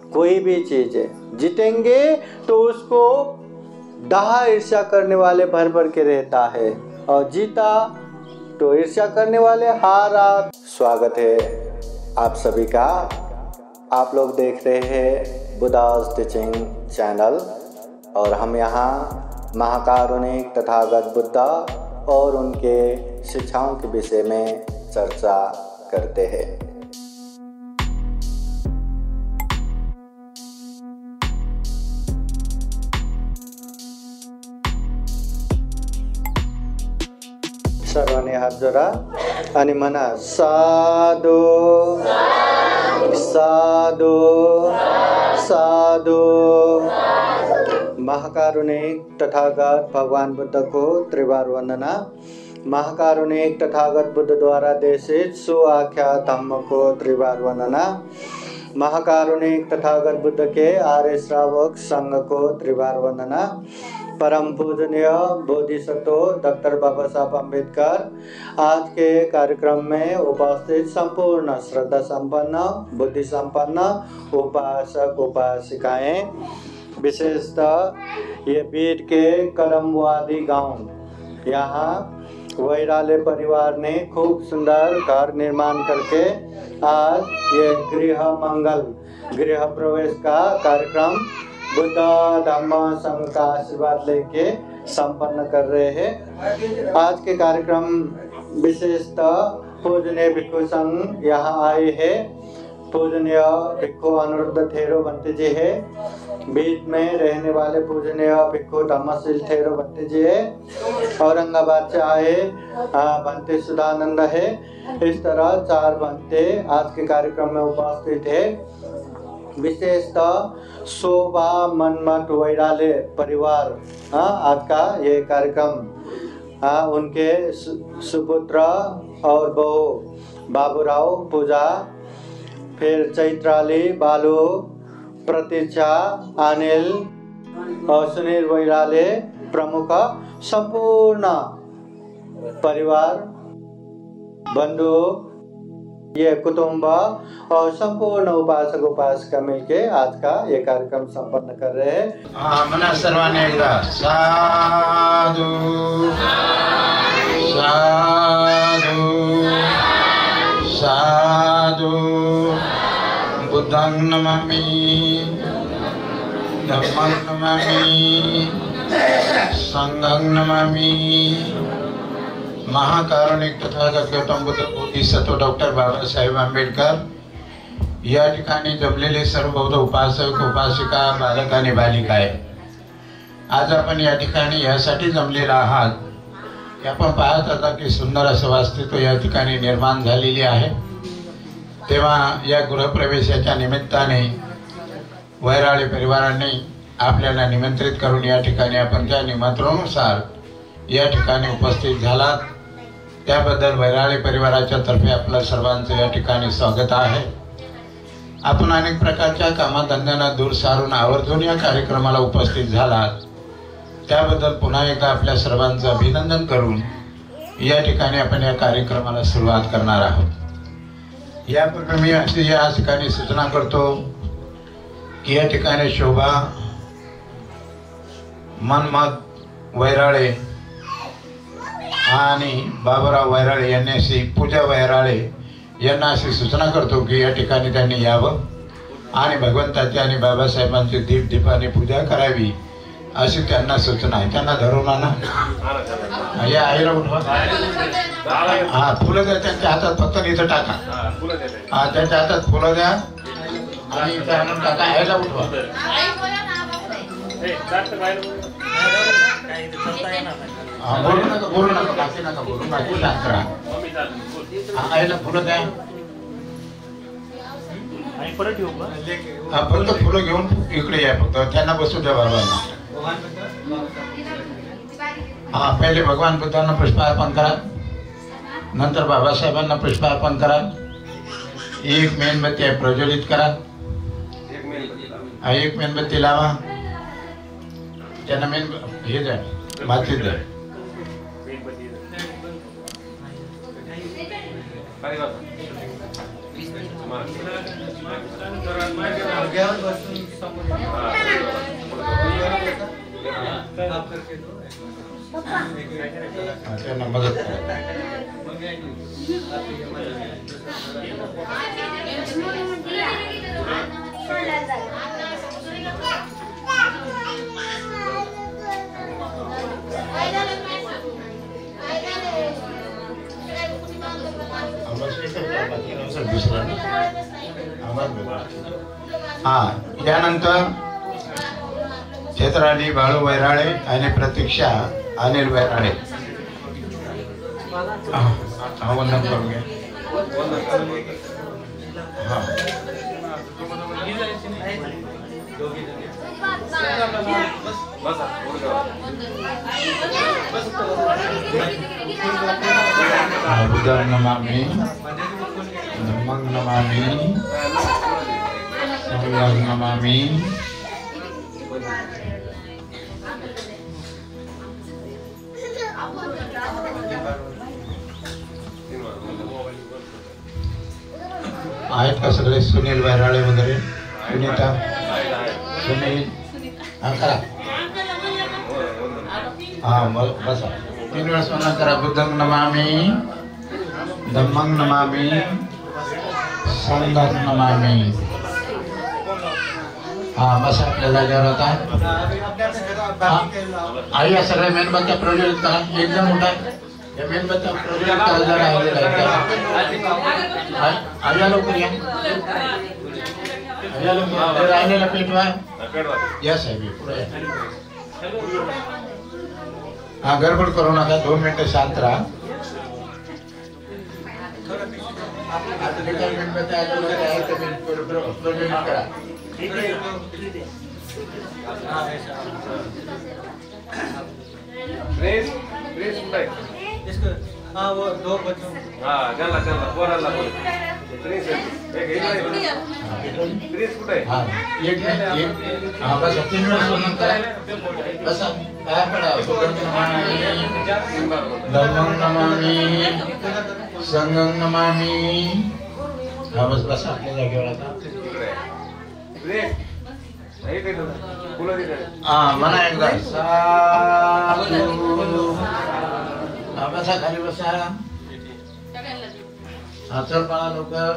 कोई भी चीज है, जीतेंगे तो उसको डाहा ईर्ष्या करने वाले भर भर के रहता है, और जीता तो ईर्ष्या करने वाले हारा। स्वागत है आप सभी का। आप लोग देख रहे हैं बुद्धास टीचिंग चैनल, और हम यहाँ महाकारुणिक तथागत बुद्ध और उनके शिक्षाओं के विषय में चर्चा करते हैं। सर्वांनी हात जोडा आणि म्हणा साधू साधू साधू। महाकारुणिक तथागत भगवान बुद्ध को त्रिवार वंदना। महाकारुणिक तथागत बुद्ध द्वारा देशित सुआख्यात धम्म को त्रिवार वंदना। महाकारुणिक तथागत बुद्ध के आर्य श्रावक संघ को त्रिवार वंदना। परम पूजनीय बोधिसत्व डॉक्टर बाबा साहब अम्बेडकर आज के कार्यक्रम में उपस्थित संपूर्ण श्रद्धा संपन्न बुद्धि संपन्न उपासक उपासिकाएं, विशेषतः ये बीड के करमवादी गांव, यहाँ वैराले परिवार ने खूब सुंदर घर निर्माण करके आज ये गृह मंगल गृह प्रवेश का कार्यक्रम बुद्ध धम्म संघ का आशीर्वाद लेके संपन्न कर रहे हैं। आज के कार्यक्रम विशेषतः पूजनीय भिक्षु संघ यहाँ आए हैं। पूजनीय भिक्षु अनुरुद्ध थेरो बंते जी है। बीच में रहने वाले पूजनीय भिक्षु धम्मशील थेरो बंते जी है। औरंगाबाद से आए बंते सुधानंद है। इस तरह 4 बंते आज के कार्यक्रम में उपस्थित है। विशेषतः शोभा मनमठ वैराले परिवार आज का ये कार्यक्रम उनके सुपुत्र और बहू बाबूराव पूजा, फिर चैत्राली, बालू, प्रतीक्षा, अनिल और सुनील वैराले प्रमुख संपूर्ण परिवार बंधु ये कुटुंब और संपूर्ण उपासक उपासिका मिलके आज का ये कार्यक्रम संपन्न कर रहे हैं। मना सर्वांनी एकदा साधु साधु साधु। बुद्धं नमामि धम्मं नमामि संघं नमामि। महाकारुणिक तथागत गौतम बुद्ध बोधिसत्व डॉक्टर बाबासाहेब आंबेडकर या ठिकाणी जमलेले सर्व बौद्ध उपासक उपासिका बालक आणि बालिका आहे। आज आपण या ठिकाणी यासाठी जमलेला आहात की आपण पाहत आता की सुंदर असं वास्तुत्व या ठिकाणी निर्माण झालेली आहे। तेव्हा या गृहप्रवेशाच्या निमित्ताने वैराळे परिवाराने आपल्याला निमंत्रित करून या ठिकाणी आपण त्या निमंत्रणानुसार या ठिकाणी उपस्थित झालात, त्याबद्दल वैराळे परिवाराच्या तर्फे आपल्या सर्वांचं या ठिकाणी स्वागत आहे। आपण अनेक प्रकारच्या कामधंद्यांना दूर सारून आवर्जून या कार्यक्रमाला उपस्थित झालात, त्याबद्दल पुन्हा एकदा आपल्या सर्वांचं अभिनंदन करून या ठिकाणी आपण या कार्यक्रमाला सुरुवात करणार आहोत। यापूर्वी मी अशी या ठिकाणी सूचना करतो की या ठिकाणी शोभा मनमठ वैराळे आणि बाबूराव वैराळे यांनी अशी पूजा वैराळे यांना अशी सूचना करतो की या ठिकाणी त्यांनी यावं आणि भगवंताची आणि बाबासाहेबांची दीपदीपाने पूजा करावी अशी त्यांना सूचना आहे। त्यांना धरून आणा, या आईला उठवा, हा फुलं द्या त्यांच्या हातात, फक्त इथं टाका, हा त्यांच्या हातात फुलं द्या आणि इथं आणून टाका, आईला उठवा। बोलू नका बाकी नका बोलू, बाकी शांत राहा। आईला फुलं द्या, फक्त फुलं घेऊन इकडे या, फक्त त्यांना बसू द्या बाबांना। हा पहिले भगवान बुद्धांना पुष्पार्पण करा, नंतर बाबासाहेबांना पुष्पार्पण करा। एक मेणबत्ती प्रज्वलित करा, एक मेणबत्ती लावा, त्यांना मेन हे द्या, माती द्या। यानंतर क्षेत्राली बाळू वैराळे आणि प्रतीक्षा अनिल वैराळे वंदन करून घ्या. बुद्धां नमामि धम्मं नमामि संघं नमामि. आहेत का सगळे? सुनील वैराळे वगैरे, सुनीता, सुनील करा. बसा. 3 वेळा वंदन करा. बुद्धं नमामि धम्मं नमामि संघं नमामि. बस आपल्या जागेवर होता. आई या सगळ्या मेणबत्त्या प्रज्वलित करा. एक जण उठा. या मेणबत्त्या प्रज्वलित करायला राहिलेला आहे. आया लवकर या. आया लवकर. राहिलेला पेटवा. या साहेब पुढे. गडबड करू नका. 2 मिनिटं शांत राहा. करा. हाँ वो 2 बच्चों चला बोराला बोल. बस 3 वेळा वंदन करा. बस काय पडा. धम्मं नमामि संघं नमामि. बस बस आपल्या जागेवर आता. म्हणा एकदा साधू. बसा खाली बसा. चल बाळा लवकर.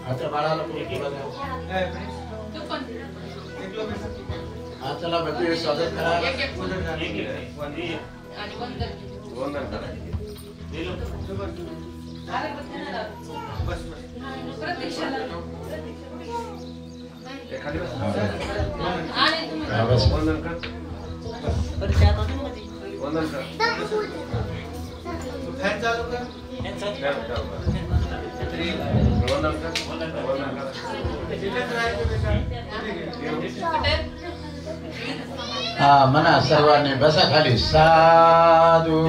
आता बाळाला चला बघू. स्वागत करा. म्हणा सर्वांनी बसा खाली. साधू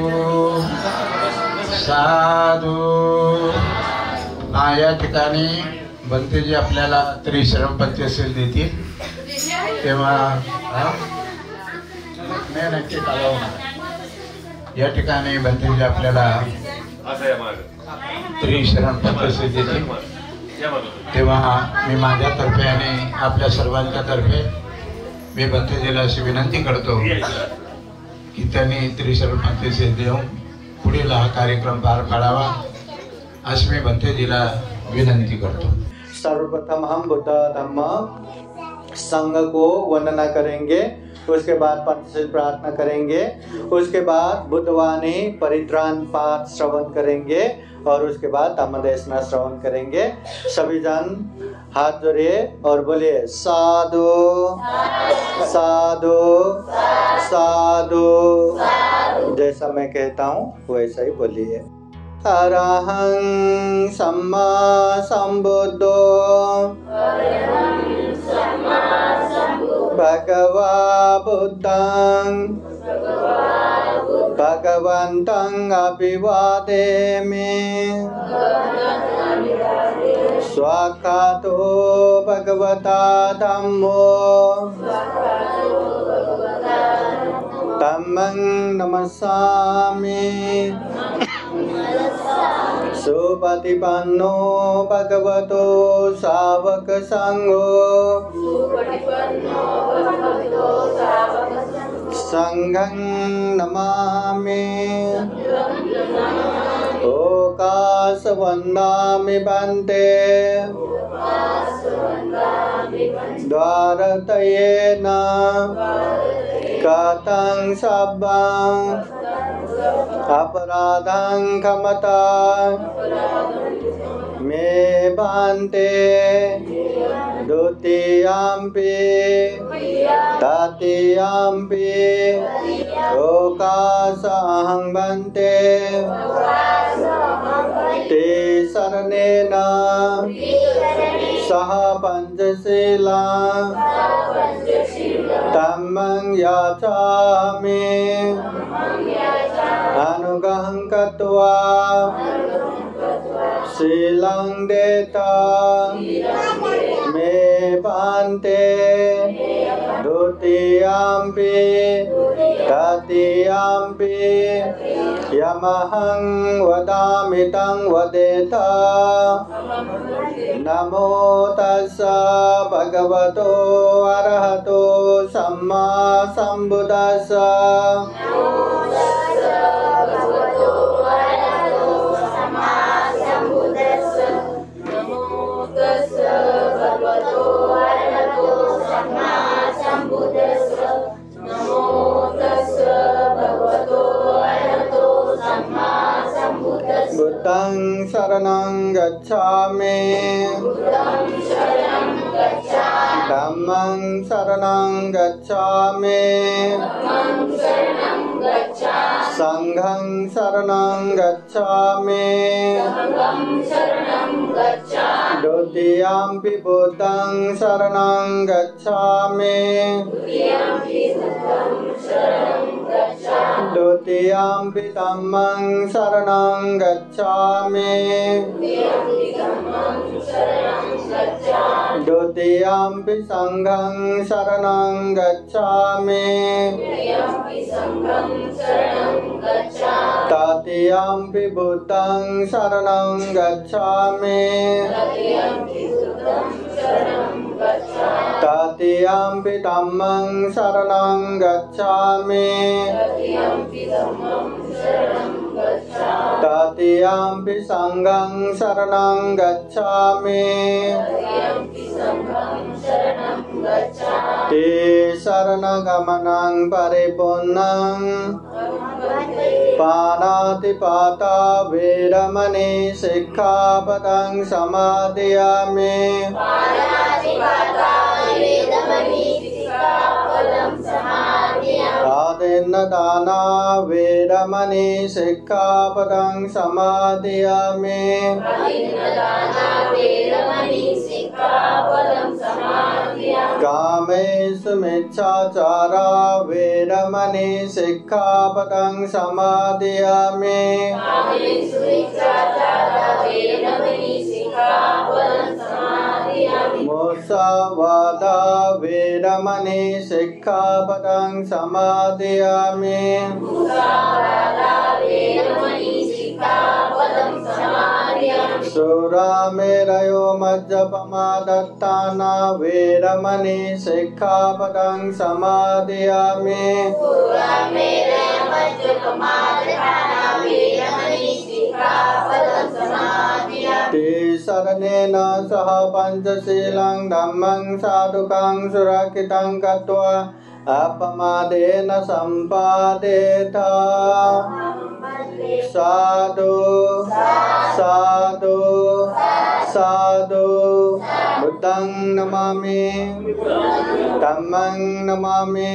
साधू. या ठिकाणी बंतेजी आपल्याला त्रिश्रम पंचशील देतील. तेव्हा नक्की या ठिकाणी बंतेजी आपल्याला त्रिश्रम पंचशील देतील. तेव्हा मी माझ्यातर्फे आणि आपल्या सर्वांच्या तर्फे मी बंतेजीला अशी विनंती करतो की त्यांनी त्रिशरण पंचशील देऊन पुढील हा कार्यक्रम पार पाडावा अशी मी बंतेजीला विनंती करतो. सर्वप्रथम हम बुद्ध धम्म संघ को वंदना करेंगे. उसके बाद पंचशील प्रार्थना करेंगे. उसके बाद बुद्धवाणी परित्राण पाठ श्रवण करेंगे और उसके बाद धम्मदेशना श्रवण करेंगे. सभी जन हाथ जोड़िए और बोलिए साधु साधु साधु. जैसा मैं कहता हूँ वैसा ही बोलिए. अरहं सम्मा संबुद्धो भगवा बुद्धं भगवन्तं अभिवादेमि. स्वाक्षातो भगवता धम्मो धम्मं नमस्सामि. सुपतिपन्नो भगवतो सावक संघो संघं नमामि ओकाशवन्दामि बन्ते द्वारतयेन कथं सब्बं अपराधं क्षमता मे बन्ते द्वितीयम्पि तृतीयम्पि ओकाशहं बन्ते ते शरणेन सह पंचशीला तम्मं याचामि अनुग्रहं कृत्वा शीलं देता मे पान्ते द्वितीयम्पि तृतीयम्पि यमहं वदामि तं वदेत नमो तस्स भगवतो अरहतो सम्मा सम्बुद्दस्स बुद्धं शरणं गच्छामि धम्मं शरणं गच्छामि संघं शरणं गच्छामि द्वितीयम्पि बुद्धं शरणं गच्छामि द्वितीयम्पि धम्मं शरणं गच्छामि द्वितीयम्पि संघं शरणं गच्छामि तृतीयम्पि बुद्धं शरणं गच्छामि तृतीयम्पि धम्मं शरणं गच्छामि तृतीयम्पि संघं शरणं गच्छामि ते शरणगमनं परिपूर्णं पाणातिपाता वेरमणि सिक्खापदं समादयामि आदिन्नदाना वेरमणि सिक्खापदं समादयामि कामेषु मिच्छाचारा वेरमणि सिक्खापदं समादयामि मुसावादा वेरमणि सिक्खापदं समादयामि सुरामेरयो मज्जपमादत्ताना वेरमणि सिक्खापदं समादयामि ते शरणेन सह पंचशीलं धम्मं साधुकं सुरक्षितं कृत्वा अपमादेन सम्पादेत साधु साधु साधु बुद्धं नमामि धम्मं नमामि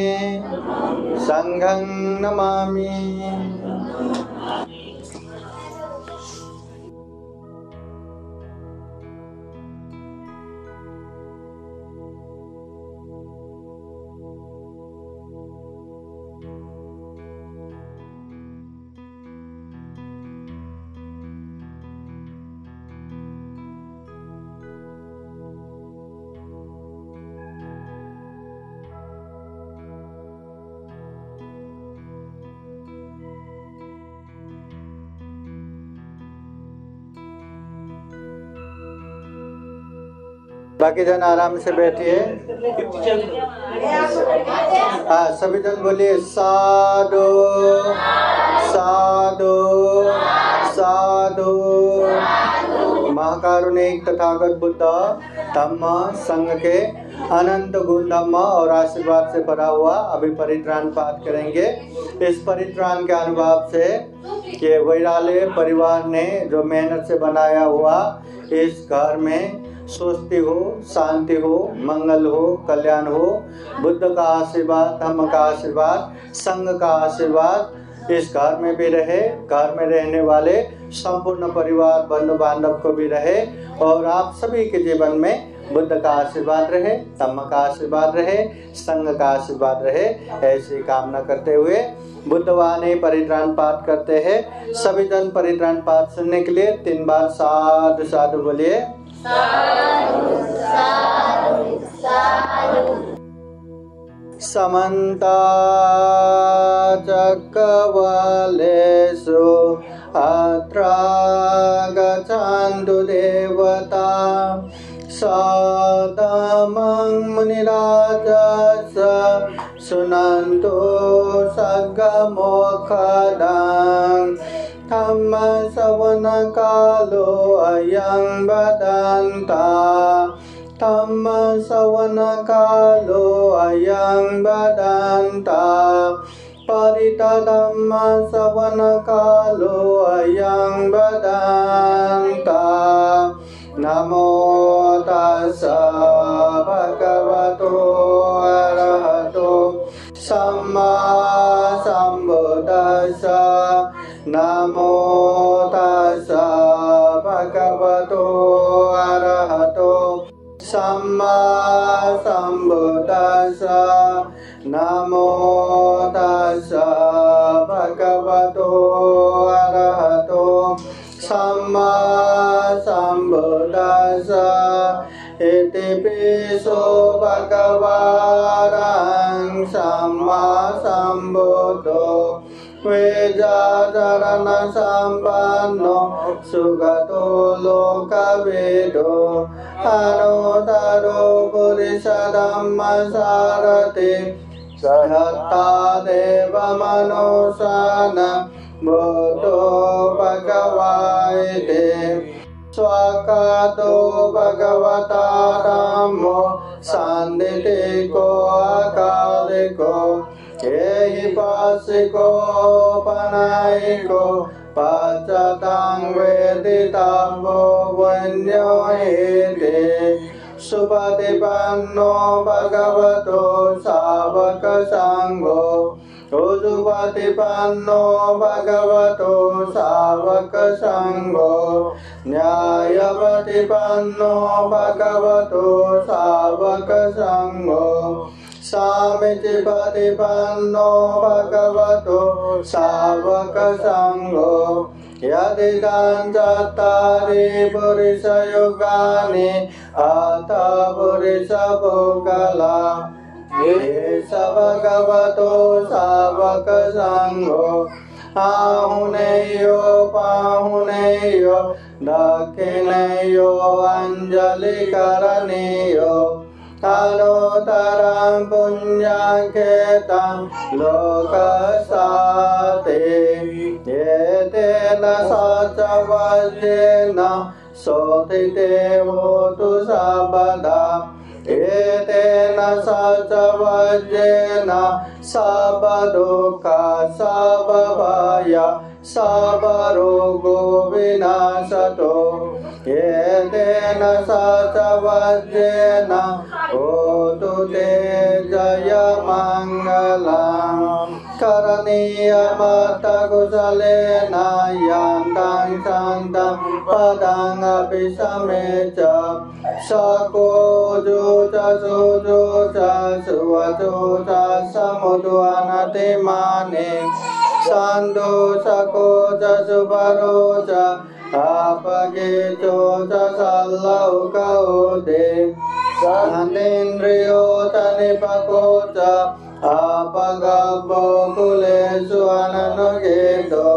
संघं नमामि। बाकी जन आराम से बैठिए। हाँ, सभी जन बोलिए साधु साधु साधु। महाकारुणिक तथागत बुद्ध धम्म संघ के अनंत गुण धम्म और आशीर्वाद से भरा हुआ अभी परित्राण पाठ करेंगे। इस परित्राण के अनुभव से कि वैराले परिवार ने जो मेहनत से बनाया हुआ इस घर में स्वस्ति हो, शांति हो, मंगल हो, कल्याण हो, बुद्ध का आशीर्वाद, धम्म का आशीर्वाद, संघ का आशीर्वाद इस घर में भी रहे, घर में रहने वाले संपूर्ण परिवार बंधु बांधव को भी रहे और आप सभी के जीवन में बुद्ध का आशीर्वाद रहे, धम्म का आशीर्वाद रहे, संघ का आशीर्वाद रहे, ऐसी कामना करते हुए बुद्धवाणी परित्राण पाठ करते हैं। सभी जन परित्राण पाठ सुनने के लिए 3 बार साधु साधु बोलिए। समन्ता चक्रवालेषु अत्रा गच्छन्तु देवता सदमं मुनिराजस सुनन्तु सद्गमोक्षदं धम्म श्रवण कालो अयं वदन्ता धम्म श्रवण कालो अयं वदन्ता परित धम्म श्रवण कालो अयं वदन्ता नमो तस्स भगवतो अरहतो सम्मा सम्बुद्दस्स नमो तस्स भगवतो अरहतो सम्मा सम्बुद्दस्स नमो तस्स भगवतो अरहतो सम्मा सम्बुद्दस्स इति पिसो भगवान् सम्मा सम्बुद्धो वेदाचरण सम्पन्नो सुगतो लोकवेदो अनुत्तरो पुरुष धम्मसारथि सत्ता देव मनुष्यान् बुद्धो भगवायते स्वाकातो भगवता धम्मो सान्दिटिको अकालिको एहि पासिको पनायिको पाचतां वेदिताम्बो वन्यो एते सुपतिपन्नो भगवतो सावक संघो सुपतिपन्नो भगवतो सावक संघो न्यायपतिपन्नो भगवतो सावक संघो सामिचिपतिपन्नो भगवतो सावक संघो यदिदं चत्वारि पुरुषयुगानि अथ पुरुषभोगला एष भगवतो सावक संघो आहुनेयो पाहुनेयो दक्षिणेयो अंजलिकरणेयो अनुत्तरं पुण्यक्षेत्रं लोकसाते एतेन सचवज्रेण सोतिते होतु सर्वदा एतेन सचवज्रेण सर्वदुःख सर्वभय सर्वरोगो विनाशतो एतेन सचवज्रेण होतु ते जय मङ्गलम् करणीयमत्तकुशलेन यान्तं शान्तं पदं अपि समेच सकोजो च सुजो च सुवचो च समुद्वनतिमाने सन्दोषको च सुभरो च अपगेचो च सल्लौकौ दे सनेन्द्रियो च निपको च अपगब्बो कुलेषु अननुगेतो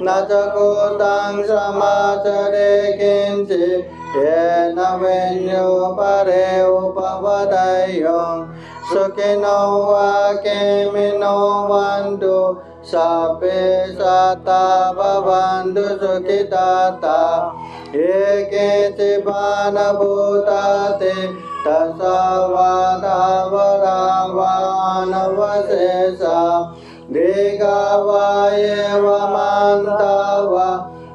न च कोतां समाचरे किञ्चित् येन वेन्यो परे उपवदयो सुखिनो वाकेमिनो वन्तु सापे सता भवन्तु सुखिताता एके चिबानभूताते तसवादावरावानवशेषा दीर्घावायेव मान्तावा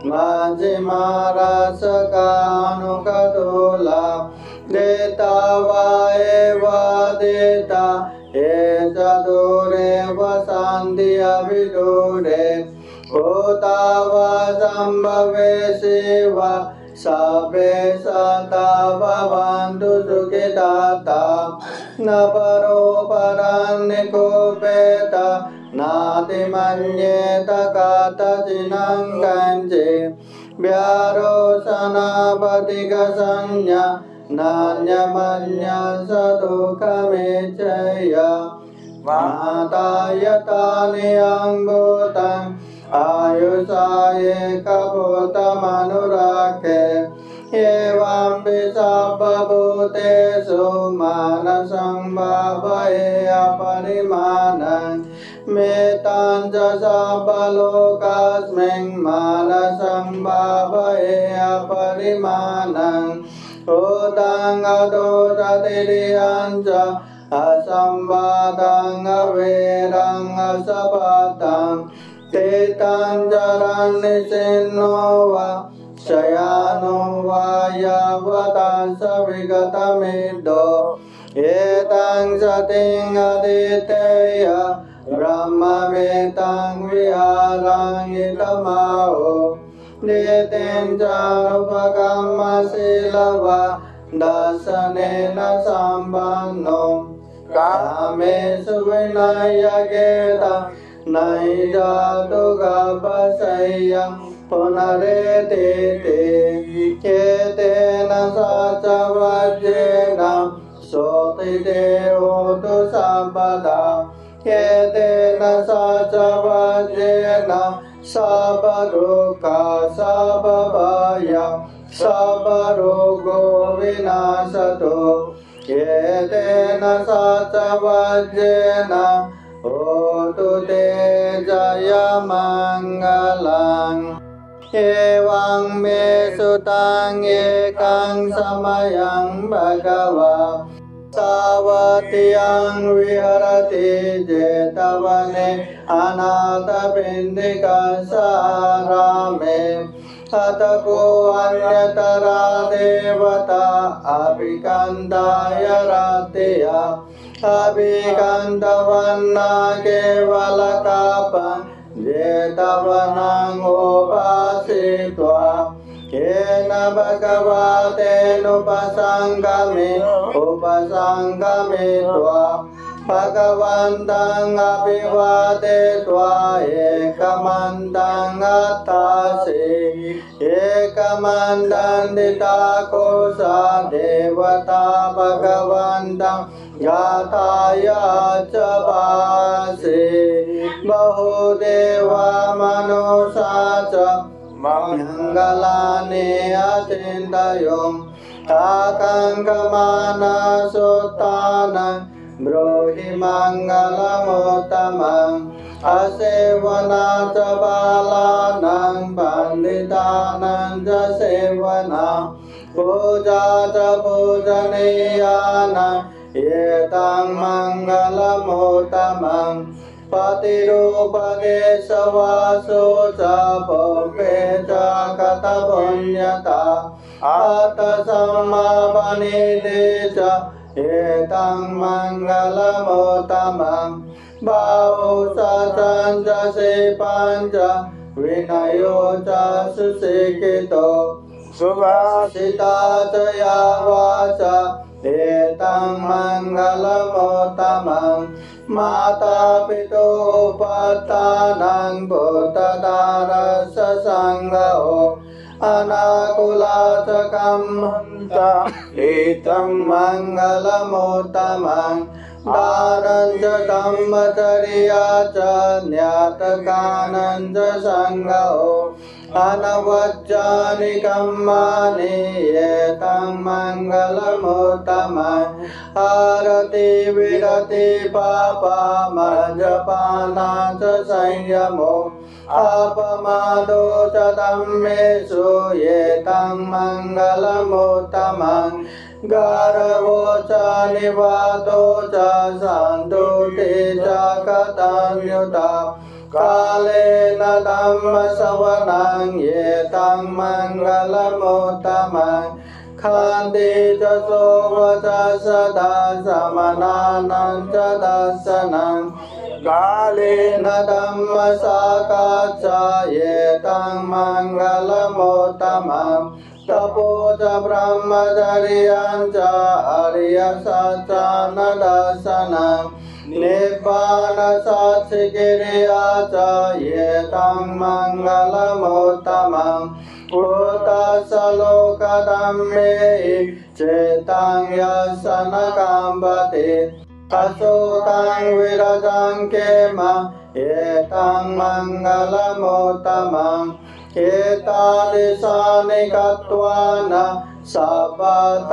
माजिमारासकानुकदोला देता वाएव देता ये चदुरे वसन्ति अभिदूरे होता वा संभवे शिव सबे सता भवन्तु सुखिताता न परो परान्निकोपेत नातिमन्येत कथचिनं कञ्चे व्यारोसनापतिकसंज्ञा नान्यमन्य सदुःखमेचय मातायतानि अङ्गोतम् आयुषाये कपोतमनुराखे एवं विसर्वभूतेषु मानसं भावये अपरिमाणं मेतां च सर्वलोकस्मिन् मानसं भावये अपरिमाणम् ओदं अदोषतिरियं च असंवादं अवेरं असपदं तेतां जरन्निसिन्नो वा शयानो वा यावतां सविगतमिद्धो एतां सतिं अदितेय ब्रह्मवेतां विहारां इदमाहो नेतें चानुपगमशीलवा दर्शनेन सम्पन्नो कामेषु विनयगेत नैजातु गपशय्यं पुनरेतेते एतेन सचवज्रेण सोतिते होतु सर्वदा एतेन सचवज्रेण सबदुःखा सबभय सबरोगो विनाशतो एतेन सचवज्रेण होतु ते जयमङ्गलम् एवं मे सुतां एकं समयं भगवा सावतीयां विहरति जेतवने अनाथपिण्डिकासारामे अत को अन्यतरा देवता अभिकन्दाय रात्या अभिकन्दवन्ना केवलकापं जेतवनङ्गोपासित्वा येन भगवतेनुपसङ्गमित्वा भगवन्तं अभिवादयित्वा एकमन्तं अत्तासि एकमन्तं दिताकोशा देवता भगवन्तं गाताया च वासि बहुदेवा मनोसा च मङ्गलानि अचिन्तयं आकाङ्क्षमानसोत्थानं ब्रूहि मङ्गलमुत्तमम् असेवना च बालानां पण्डितानां च सेवना पूजा च पूजनीयानां एतं मङ्गलमुत्तमम् पतिरूपदेशवासो च भोगे च कथपुण्यता आतसमापनिधे च एतं मङ्गलमुत्तमम् भावो सतं च सेपं च विनयो च सुशिक्षितो सुभाषिता च यावाच एतं मङ्गलमुत्तमम् माता पितोपात्तानां भूतदारस्य सङ्गो अनाकुलाचकं हन्ता एतं मङ्गलमुत्तमम् दानं च ब्रह्मचर्या च न्यातकानं च सङ्गो अनवज्जानि कर्माणि एतं मङ्गलमुत्तमम् आरति विरति पापमजपाना च संयमो अपमादो च धम्मेषु एतं मङ्गलमुत्तमम् गारवो च निवातो च सन्तुष्टि च कथंयुता कालेन धम्मश्रवणं एतं मङ्गलमुत्तमम् खान्ति च सोवच सदा समनानं च दर्शनं कालेन धम्मसाक्षात् च एतं मङ्गलमुत्तमम् तपो च ब्रह्मचर्यं च हर्यसत्यान दर्शनं निब्बानसाक्षिक्रिया च एतं मङ्गलमुत्तमम् उतसलोकधम्मे चेतं यशनकाम्बते अशोकं विरजं केम एतं मङ्गलमुत्तमम् एतादृशानि गत्वा न सपथमपराजिता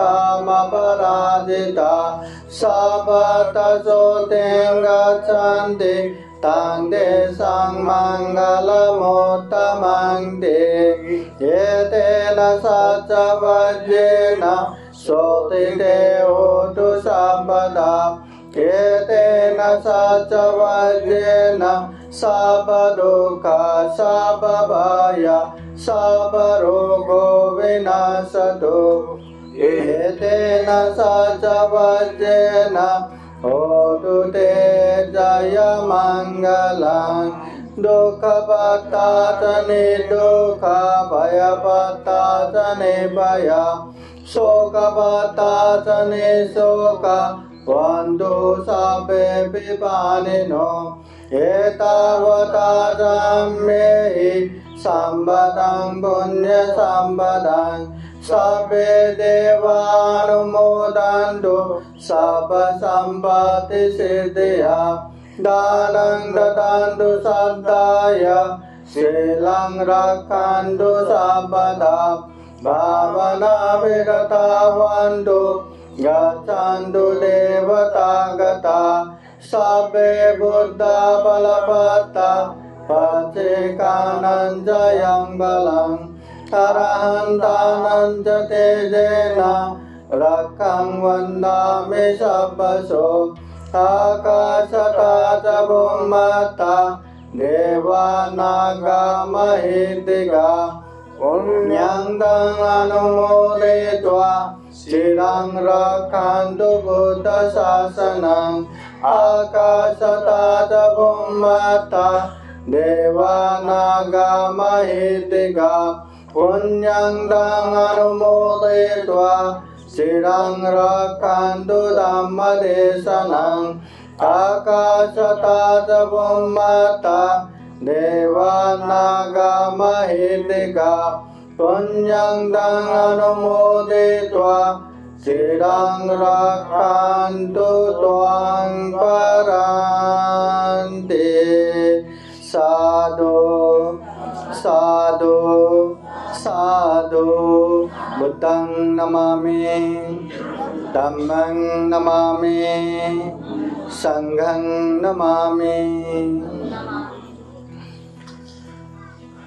सपथजोतिं गच्छन्ति तं देशं मङ्गलमुत्तमं ते एतेन सच्चवज्रेण श्रोत्रिते होतु सर्वदा एतेन सच्चवज्रेण सर्वदुःख सर्वभय सर्वरोगो विनाशतु एतेन सच्चवज्रेण होतु ते जयमङ्गलं दुःखपत्ताचने दुःख भयपत्ताचने भय शोकपत्ताचने शोक वन्दु सर्वे विपानिनो एतावता मे सम्पदं पुण्यसम्पदं सर्वे देवानुमोदन्तु सर्वसम्पत्तिसिद्धिया दानं ददान्तु श्रद्धाय शीलं रक्षन्तु सर्वदा भावनाविरता भवन्तु गच्छन्तु देवतागता सर्वे बुद्धा बलवत्ता पथिकानं जयं बलम् अरहन्तानं च तेजेन रक्षं वन्दामि सर्वशो आकाशता च भूमता देवानागमहितिगा पुण्यं तं अनुमोदयित्वा चिरं रक्षन्तु बुद्धशासनम् आकाशता च भूमता देवानागमहितिगा पुण्यं तं अनुमोदयित्वा चिरं रक्षन्तु धम्मदेशनम् आकाशता च भूमता देवानागमहितिगा पुण्यं तं अनुमोदयित्वा चिरं रक्षन्तु त्वां परान्ते साधु साधु साधु बुद्धं नमामि धम्मं नमामि संघं नमामि।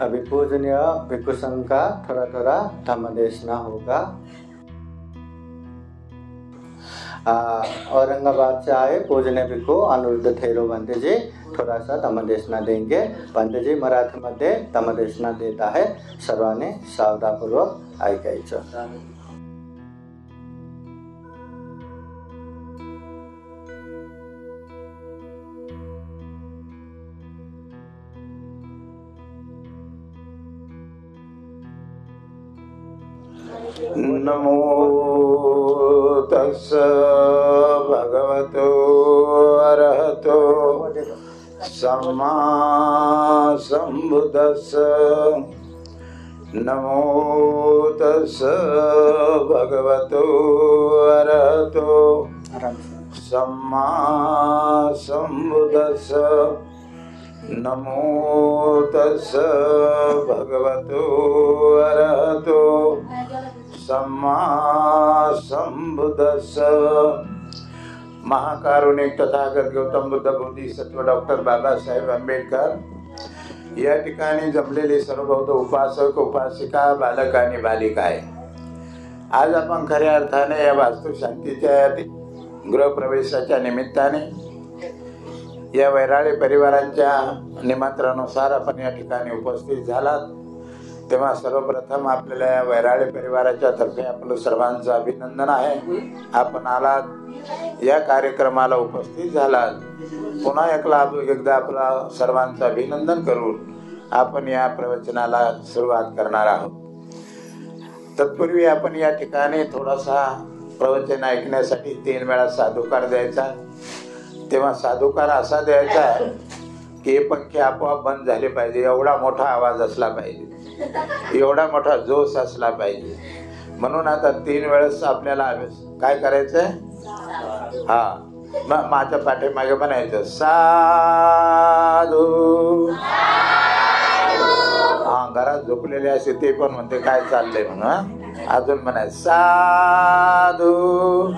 अभी पूजनीय भिक्षु संघ का थोड़ा थोड़ा धम्म देशना होगा। औरंगाबाद से आए पूजनीय भिक्षु अनिरुद्ध थेरो पंत जी थोड़ा सा धम्म देशना देंगे। पंत जी मराठी मध्ये धम्म देशना देता है, सर्वांनी सावधानपूर्वक ऐकायचं। नमो तस्स भगवतो अरहतो सम्मा सम्बुद्धस्स। नमो तस्स भगवतो अरहतो सम्मा सम्बुद्धस्स। नमो तस् भगवतो अरहतो सम्मा संबुद्धस्स। महाकारुणिक तथागत गौतम बुद्ध बोधिसत्व डॉक्टर बाबासाहेब आंबेडकर या ठिकाणी जमलेले सर्व बौद्ध उपासक उपासिका बालक आणि बालिका आहे। आज आपण खऱ्या अर्थाने या वास्तुशांतीच्या गृहप्रवेशाच्या निमित्ताने या वैराळे परिवारांच्या निमंत्रणानुसार आपण या ठिकाणी उपस्थित झालात, तेव्हा सर्वप्रथम आपल्याला या वैराळे परिवाराच्या तर्फे आपलं सर्वांचं अभिनंदन आहे। आपण आलात, या कार्यक्रमाला उपस्थित झालात, पुन्हा एकदा आपला सर्वांचं अभिनंदन करून आपण या प्रवचनाला सुरुवात करणार आहोत। तत्पूर्वी आपण या ठिकाणी थोडासा प्रवचन ऐकण्यासाठी 3 वेळा साधुकार द्यायचा। तेव्हा साधुकार असा द्यायचा की हे पंखे आपोआप बंद झाले पाहिजे, एवढा मोठा आवाज असला पाहिजे, एवढा मोठा जोश असला पाहिजे। म्हणून आता 3 वेळेस आपल्याला काय करायचंय, माझ्या पाठीमागे म्हणायचं साधू। घरात झोपलेले असे ते पण म्हणते काय चाललंय म्हणून, अजून म्हणायचं साधू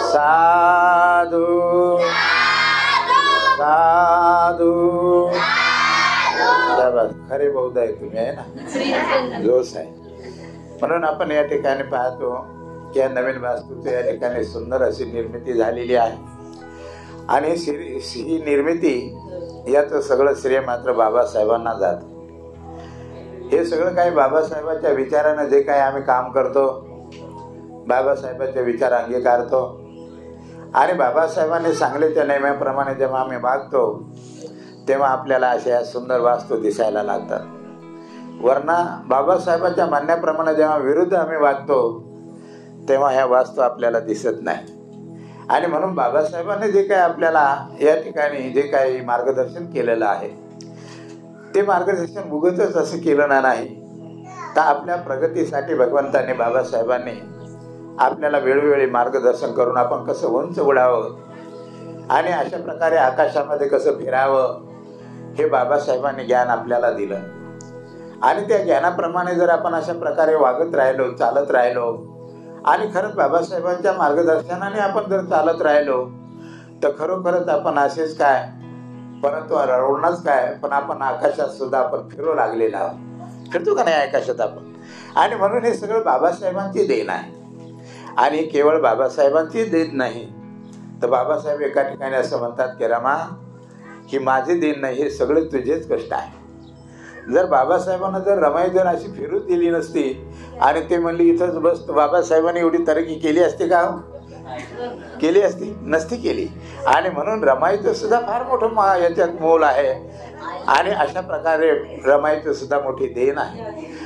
साधू साधू। खरे बौद्ध आहे तुम्ही, आहे ना, जोश आहे। म्हणून आपण या ठिकाणी पाहतो की या नवीन वास्तूची या ठिकाणी सुंदर अशी निर्मिती झालेली आहे आणि ही निर्मिती याचं सगळं श्रेय मात्र बाबासाहेबांना जात। हे सगळं काही बाबासाहेबांच्या विचारानं जे काही आम्ही काम करतो, बाबासाहेबांचे विचार अंगीकारतो आणि बाबासाहेबांनी सांगल्याच्या नेमाप्रमाणे जेव्हा आम्ही वागतो तेव्हा आपल्याला अशा सुंदर वास्तू दिसायला लागतात। वरना बाबासाहेबांच्या म्हणण्याप्रमाणे जेव्हा विरुद्ध आम्ही वागतो तेव्हा ह्या वास्तू आपल्याला दिसत नाही। आणि म्हणून बाबासाहेबांनी जे काही आपल्याला या ठिकाणी जे काही मार्गदर्शन केलेलं आहे ते मार्गदर्शन उगाचच असं केलं नाही, तर आपल्या प्रगतीसाठी भगवंतांनी बाबासाहेबांनी आपल्याला वेळोवेळी मार्गदर्शन करून आपण कसं उंच उडावं आणि अशा प्रकारे आकाशामध्ये कसं फिरावं हे बाबासाहेबांनी ज्ञान आपल्याला दिलं। आणि त्या ज्ञानाप्रमाणे जर आपण अशा प्रकारे वागत राहिलो, चालत राहिलो आणि खरंच बाबासाहेबांच्या मार्गदर्शनाने आपण जर चालत राहिलो तर खरोखरच आपण असेच काय, परंतु रडवणच काय, पण आपण आकाशात सुद्धा आपण फिरू लागलेला आहोत। फिरतो का नाही आकाशात आपण? आणि म्हणून हे सगळं बाबासाहेबांची देण आहे। आणि केवळ बाबासाहेबांची देण नाही, तर बाबासाहेब एका ठिकाणी असं म्हणतात की रमा, ही माझी देण नाही, हे सगळे तुझेच कष्ट आहे। जर बाबासाहेबांना जर रमाई जर अशी फिरू दिली नसती आणि ते म्हणली इथंच बस, बाबासाहेबांनी एवढी तरक्की केली असती का? केली असती? नसती केली। आणि म्हणून रमाईचं सुद्धा फार मोठं याच्यात मोल आहे आणि अशा प्रकारे रमाईचं सुद्धा मोठी देण आहे।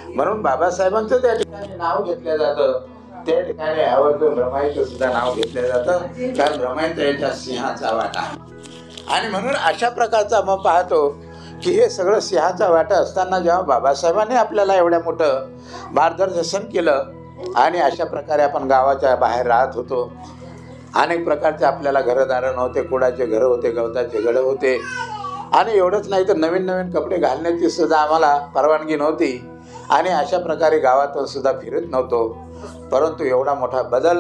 म्हणून बाबासाहेबांचं त्या ठिकाणी नाव घेतलं जातं, त्या ठिकाणी आवर्जून रमाईचं सुद्धा नाव घेतलं जातं, कारण रमाईचा याच्या सिंहाचा वाटा आहे। आणि म्हणून अशा प्रकारचा मग पाहतो की हे सगळं सिंहाचा वाटा असताना जेव्हा बाबासाहेबांनी आपल्याला एवढ्या मोठं मार्गदर्शन केलं आणि अशा प्रकारे आपण गावाच्या बाहेर राहत होतो, अनेक प्रकारचे आपल्याला घरदार नव्हते, कुडाचे घरं होते, गवताचे घरं होते आणि एवढंच नाही तर नवीन नवीन कपडे घालण्याची सुद्धा आम्हाला परवानगी नव्हती आणि अशा प्रकारे गावातून सुद्धा फिरत नव्हतो। परंतु एवढा मोठा बदल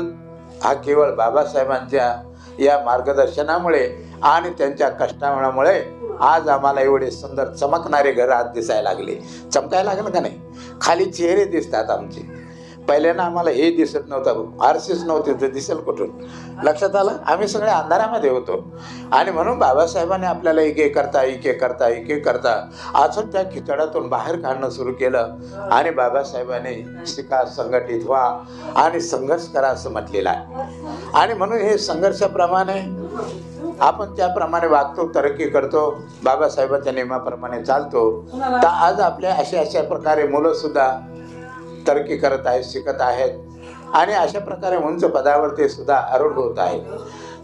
हा केवळ बाबासाहेबांच्या या मार्गदर्शनामुळे आणि त्यांच्या कष्टामुळे आज आम्हाला एवढे सुंदर चमकणारे घर आज दिसायला लागले। चमकायला लागलं का नाही? खाली चेहरे दिसतात आमचे, पहिल्यांदा आम्हाला हे दिसत नव्हतं, आरसेच नव्हते, तर दिसेल कुठून? लक्षात आलं? आम्ही सगळे अंधारामध्ये होतो आणि म्हणून बाबासाहेबांनी आपल्याला एक एक करता अजून त्या खिचडातून बाहेर काढणं सुरू केलं आणि बाबासाहेबांनी शिका, संघटित व्हा आणि संघर्ष करा असं म्हटलेलं आहे। आणि म्हणून हे संघर्षाप्रमाणे आपण त्याप्रमाणे वागतो, तरक्की करतो, बाबासाहेबांच्या नियमाप्रमाणे चालतो, तर आज आपल्या अशा प्रकारे मुलं सुद्धा तरक्की करत आहेत, शिकत आहेत आणि अशा प्रकारे उंच पदावर ते सुद्धा आरूढ होत आहेत।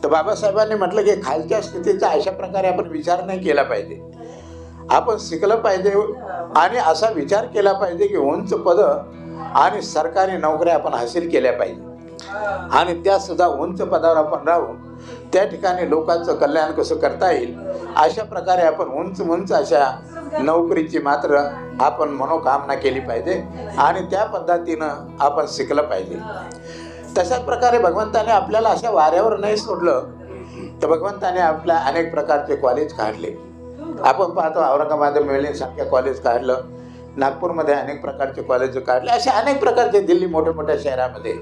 तर बाबासाहेबांनी म्हटलं की खालच्या स्थितीचा अशा प्रकारे आपण विचार नाही केला पाहिजे, आपण शिकलं पाहिजे आणि असा विचार केला पाहिजे की उंच पद आणि सरकारी नोकऱ्या आपण हासिल केल्या पाहिजे आणि त्या सुद्धा उंच पदावर आपण राहून त्या ठिकाणी लोकांचं कल्याण कसं करता येईल अशा प्रकारे आपण उंच उंच अशा नोकरीची मात्र आपण मनोकामना केली पाहिजे आणि त्या पद्धतीनं आपण शिकलं पाहिजे. तशाच प्रकारे भगवंताने आपल्याला अशा वाऱ्यावर नाही सोडलं तर भगवंताने आपल्या अनेक प्रकारचे कॉलेज काढले. आपण पाहतो औरंगाबाद मिळण्यासारख्या कॉलेज काढलं, नागपूरमध्ये अनेक प्रकारचे कॉलेज काढले, असे अनेक प्रकारचे दिल्ली मोठ्या मोठ्या शहरामध्ये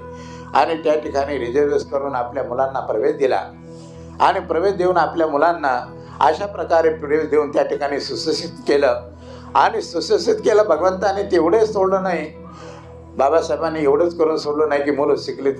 आणि त्या ठिकाणी रिझर्वेस करून आपल्या मुलांना प्रवेश दिला आणि प्रवेश देऊन आपल्या मुलांना अशा प्रकारे प्रवेश देऊन त्या ठिकाणी सुशिक्षित केलं आणि सुशिक्षित केलं. भगवंताने तेवढे सोडलं नाही, बाबासाहेबांनी एवढंच करून सोडलं नाही की मुलं शिकले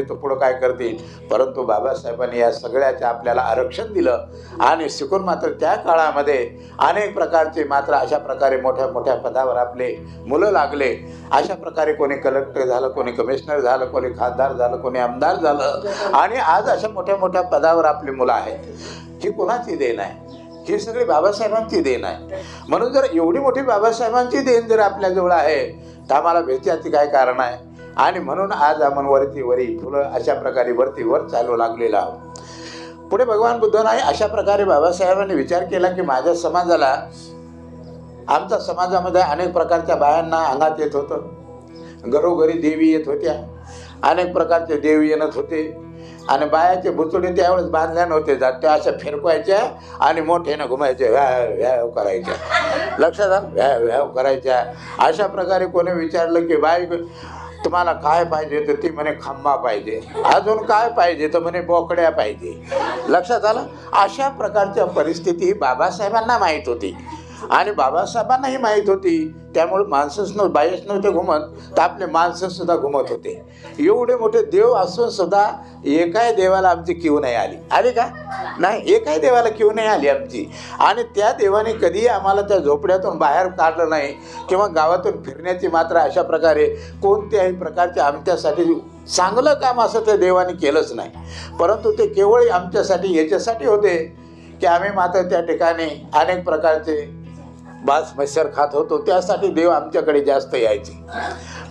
तर पुढं काय करतील, परंतु बाबासाहेबांनी या सगळ्याचं आपल्याला आरक्षण दिलं आणि शिकून मात्र त्या काळामध्ये अनेक प्रकारचे मात्र अशा प्रकारे मोठ्या मोठ्या पदावर आपले मुलं लागले. अशा प्रकारे कोणी कलेक्टर झालं, कोणी कमिशनर झालं, कोणी खासदार झालं, कोणी आमदार झालं आणि आज अशा मोठ्या मोठ्या पदावर आपली मुलं आहेत. ही कोणाची देण आहे? ही सगळी बाबासाहेबांची देण आहे. म्हणून जर एवढी मोठी बाबासाहेबांची देण जर आपल्याजवळ आहे तर आम्हाला भेटायची काय कारण आहे? आणि म्हणून आज आपण वरी फुलं अशा प्रकारे वर चालू लागलेला आहोत. पुढे भगवान बुद्धांनी अशा प्रकारे बाबासाहेबांनी विचार केला की माझ्या समाजाला, आमच्या समाजामध्ये अनेक प्रकारच्या बायांना अंगात येत होतं, घरोघरी देवी येत होत्या, अनेक प्रकारचे देव येत होते आणि बायाचे बुचुडे त्यावेळेस बांधल्या नव्हते जात, त्या अशा फिरकवायच्या आणि मोठ्यानं घुमायच्या, व्याव करायच्या, लक्षात आलं, व्याव करायच्या. अशा प्रकारे कोणी विचारलं की बाई तुम्हाला काय पाहिजे तर ती म्हणे खंबा पाहिजे, अजून काय पाहिजे तर म्हणे बोकड्या पाहिजे, लक्षात आलं. अशा प्रकारच्या परिस्थिती बाबासाहेबांना माहीत होती आणि बाबासाहेबांनाही माहीत होती. त्यामुळे माणसंच बायच नव्हते घुमत तर आपले माणसं सुद्धा घुमत होते. एवढे मोठे देव असून सुद्धा एकाही देवाला आमची किव नाही आली का? नाही, एकाही देवाला किव नाही आली आमची. आणि त्या देवाने कधीही आम्हाला त्या झोपड्यातून बाहेर काढलं नाही किंवा गावातून फिरण्याची मात्र अशा प्रकारे कोणत्याही प्रकारचे आमच्यासाठी चांगलं काम असं त्या देवाने केलंच नाही. परंतु ते केवळ आमच्यासाठी याच्यासाठी होते की आम्ही मात्र त्या ठिकाणी अनेक प्रकारचे बास मच्छर खात होतो, त्यासाठी देव आमच्याकडे जास्त यायचे,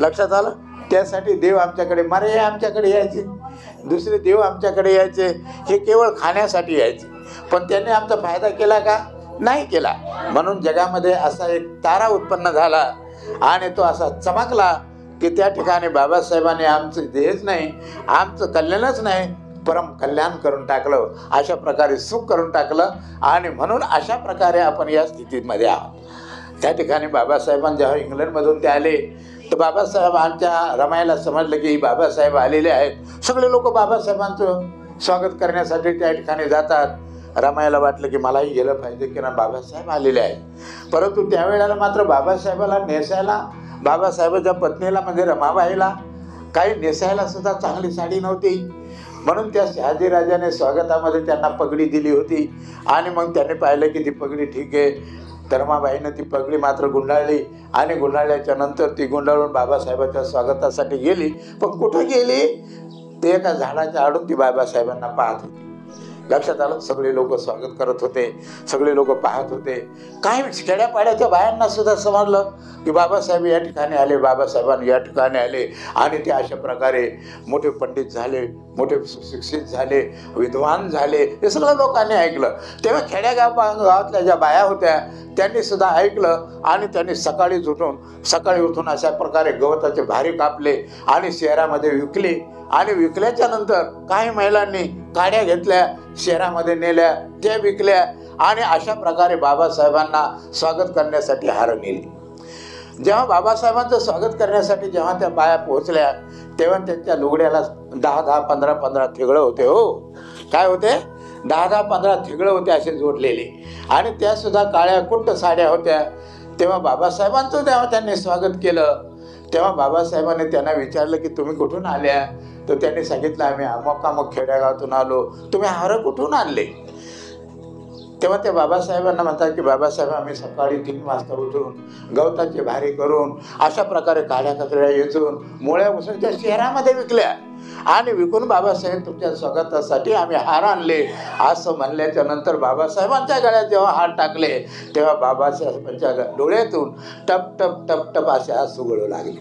लक्षात आलं. त्यासाठी देव आमच्याकडे आमच्याकडे यायचे, दुसरे देव आमच्याकडे यायचे, हे केवळ खाण्यासाठी यायचे. पण त्यांनी आमचा फायदा केला का? नाही केला. म्हणून जगामध्ये असा एक तारा उत्पन्न झाला आणि तो असा चमकला की त्या ठिकाणी बाबासाहेबांनी आमचं देहच नाही, आमचं कल्याणच नाही, परम कल्याण करून टाकलं, अशा प्रकारे सुख करून टाकलं. आणि म्हणून अशा प्रकारे आपण या स्थितीमध्ये आहोत. त्या ठिकाणी बाबासाहेबांनी जेव्हा इंग्लंडमधून ते आले तर बाबासाहेबांच्या रमायला समजलं की बाबासाहेब आलेले आहेत. सगळे लोक बाबासाहेबांचं स्वागत करण्यासाठी त्या ठिकाणी जातात. रमायला वाटलं की मलाही गेलं पाहिजे की ना बाबासाहेब आलेले आहेत. परंतु त्यावेळेला मात्र बाबासाहेबाला नेसायला, बाबासाहेबाच्या पत्नीला म्हणजे रमाबाईला काही नेसायला सुद्धा चांगली साडी नव्हती. म्हणून त्या शहाजीराजाने स्वागतामध्ये त्यांना पगडी दिली होती आणि मग त्याने पाहिलं की ती पगडी ठीक आहे. रमाबाईनं ती पगडी मात्र गुंडाळली आणि गुंडाळल्याच्या नंतर ती गुंडाळून बाबासाहेबांच्या स्वागतासाठी गेली. पण कुठं गेली? ते एका झाडाच्या आडून ती बाबासाहेबांना पाहत होती, लक्षात आलं. सगळे लोक स्वागत करत होते, सगळे लोक पाहत होते. काही खेड्यापाड्याच्या बायांना सुद्धा समजलं की बाबासाहेब या ठिकाणी आले, बाबासाहेबांनी या ठिकाणी आले. आणि ते अशा प्रकारे मोठे पंडित झाले, मोठे सुशिक्षित झाले, विद्वान झाले, हे सगळं लोकांनी ऐकलं. तेव्हा गावातल्या ज्या बाया होत्या त्यांनी सुद्धा ऐकलं आणि त्यांनी सकाळी उठून अशा प्रकारे गवताचे भारी कापले आणि शहरामध्ये विकले. आणि विकल्याच्या नंतर काही महिलांनी काड्या घेतल्या, शहरामध्ये नेल्या, त्या विकल्या आणि अशा प्रकारे बाबासाहेबांना स्वागत करण्यासाठी हार नेली. जेव्हा बाबासाहेबांचं स्वागत करण्यासाठी जेव्हा त्या बाया पोहोचल्या तेव्हा त्यांच्या लुगड्याला 10-10, 15-15 थिगळं होते. हो, काय होते? 10-10, 15 थिगळं होते असे जोडलेले आणि त्या सुद्धा काळ्या कुट्ट साड्या होत्या. तेव्हा बाबासाहेबांचं जेव्हा त्यांनी स्वागत केलं तेव्हा बाबासाहेबांनी त्यांना विचारलं की तुम्ही कुठून आल्या? तर त्यांनी सांगितलं आम्ही अमुक खेड्यागावातून आलो. तुम्ही हार कुठून आणले? तेव्हा ते बाबासाहेबांना म्हणतात की बाबासाहेब आम्ही सकाळी 3 वाजता उठून गवताचे भारी करून अशा प्रकारे काड्या कचऱ्या येचून मोळ्या बसून त्या शहरामध्ये विकल्या आणि विकून बाबासाहेब तुमच्या स्वागतासाठी आम्ही हार आणले असं म्हणल्याच्या नंतर बाबासाहेबांच्या गळ्यात जेव्हा हार टाकले तेव्हा बाबासाहेबांच्या डोळ्यातून टप टप टप टप असे आसू गळू लागले.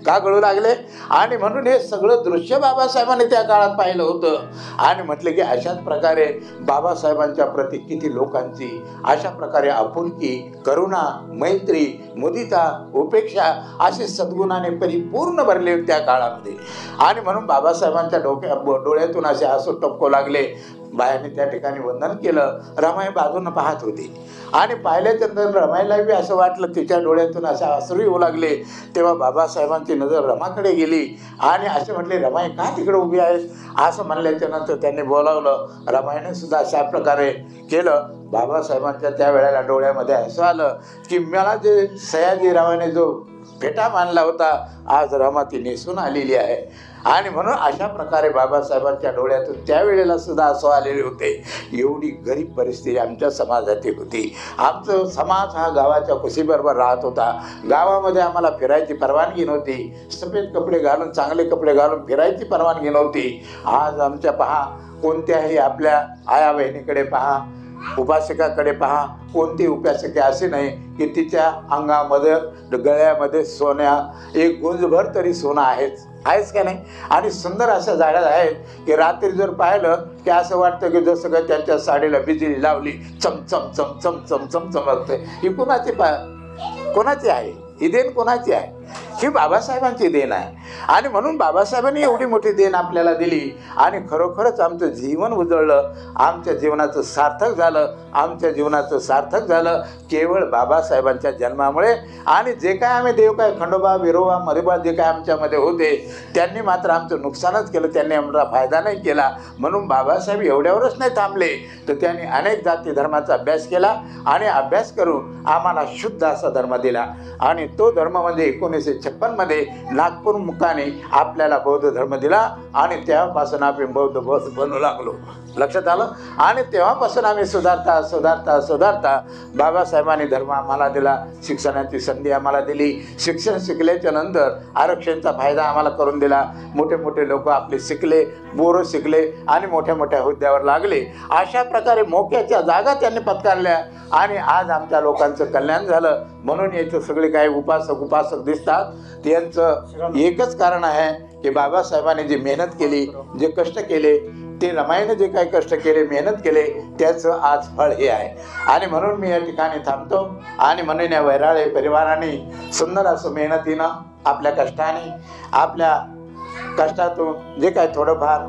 का गळू लागले? आणि म्हणून हे सगळं दृश्य बाबासाहेबांनी त्या काळात पाहिलं होतं आणि म्हटलं की अशाच प्रकारे बाबासाहेबांच्या प्रती किती लोकांची अशा प्रकारे आपुलकी, करुणा, मैत्री, मुदिता, उपेक्षा असे सद्गुणाने परिपूर्ण भरले त्या काळामध्ये. आणि म्हणून बाबासाहेबांच्या डोळ्यातून असे आसू टपकू लागले. बायाने त्या ठिकाणी वंदन केलं. रमाई बाजूनं पाहत होती आणि पाहिल्याच्या नंतर रमाईला बी असं वाटलं, तिच्या डोळ्यातून असे अश्रू येऊ लागले. तेव्हा बाबासाहेबांची नजर रमाकडे गेली आणि असे म्हटले, रमाई का तिकडे उभी आहेस? असं म्हणल्याच्या नंतर त्यांनी बोलावलं. रमाईने सुद्धा अशा प्रकारे केलं. बाबासाहेबांच्या त्या वेळेला डोळ्यामध्ये असं आलं की मला जे सयाजीरावाने जो फेटा मानला होता, आज रमा ती नेसून आलेली आहे. आणि म्हणून अशा प्रकारे बाबासाहेबांच्या डोळ्यातून त्यावेळेला सुद्धा असं आलेले होते. एवढी गरीब परिस्थिती आमच्या समाजाची होती. आमचं समाज हा गावाच्या कुशीबरोबर राहत होता. गावामध्ये आम्हाला फिरायची परवानगी नव्हती. सफेद कपडे घालून, चांगले कपडे घालून फिरायची परवानगी नव्हती. आज आमच्या पहा, कोणत्याही आपल्या आया बहिणीकडे पहा, उपासकाकडे पहा, कोणती उपासके असे नाही की तिच्या अंगामध्ये, गळ्यामध्ये सोन्या एक गुंजभर तरी सोनं आहेच का नाही? आणि सुंदर अशा जाड्या आहेत की रात्री जर पाहिलं की असं वाटतं की जसं काय त्यांच्या साडीला बिजली लावली, चमचम चमचम चमचम चमकते. ही कोणाची आहे? ही देण कोणाची आहे? ही बाबासाहेबांची देण आहे. आणि म्हणून बाबासाहेबांनी एवढी मोठी देण आपल्याला दिली आणि खरोखरच आमचं जीवन उजळलं. आमच्या जीवनाचं सार्थक झालं. आमच्या जीवनाचं सार्थक झालं केवळ बाबासाहेबांच्या जन्मामुळे. आणि जे काय आम्ही देव काय खंडोबा, विरोबा, मरिबा जे काय आमच्यामध्ये होते, त्यांनी मात्र आमचं नुकसानच केलं. त्यांनी आमचा फायदा नाही केला. म्हणून बाबासाहेब एवढ्यावरच नाही थांबले, तर त्यांनी अनेक जाती धर्माचा अभ्यास केला आणि अभ्यास करून आम्हाला शुद्ध असा धर्म दिला. आणि तो धर्म म्हणजे 1956 मध्ये नागपूर मुक्काने आपल्याला बौद्ध धर्म दिला आणि तेव्हापासून आम्ही बौद्ध बनू लागलो. लक्षात आलं? आणि तेव्हापासून आम्ही सुधारता बाबासाहेबांनी धर्म आम्हाला दिला. शिक्षणाची संधी आम्हाला दिली. शिक्षण शिकल्याच्या नंतर आरक्षणाचा फायदा आम्हाला करून दिला. मोठे मोठे लोक आपले शिकले, बोरं शिकले आणि मोठ्या मोठ्या हुद्द्यावर लागले. अशा प्रकारे मोक्याच्या जागा त्यांनी पत्कारल्या आणि आज आमच्या लोकांचं कल्याण झालं. म्हणून याचं सगळे काही उपासक दिसतात. त्यांचं एकच कारण आहे की बाबासाहेबांनी जी मेहनत केली, जे कष्ट केले, ते रमाईने जे काही कष्ट केले, मेहनत केले, त्याचं आज फळ हे आहे. आणि म्हणून मी या ठिकाणी थांबतो. आणि म्हणून या वैराळे परिवाराने सुंदर असं मेहनतीनं, आपल्या कष्टातून जे काय थोडंफार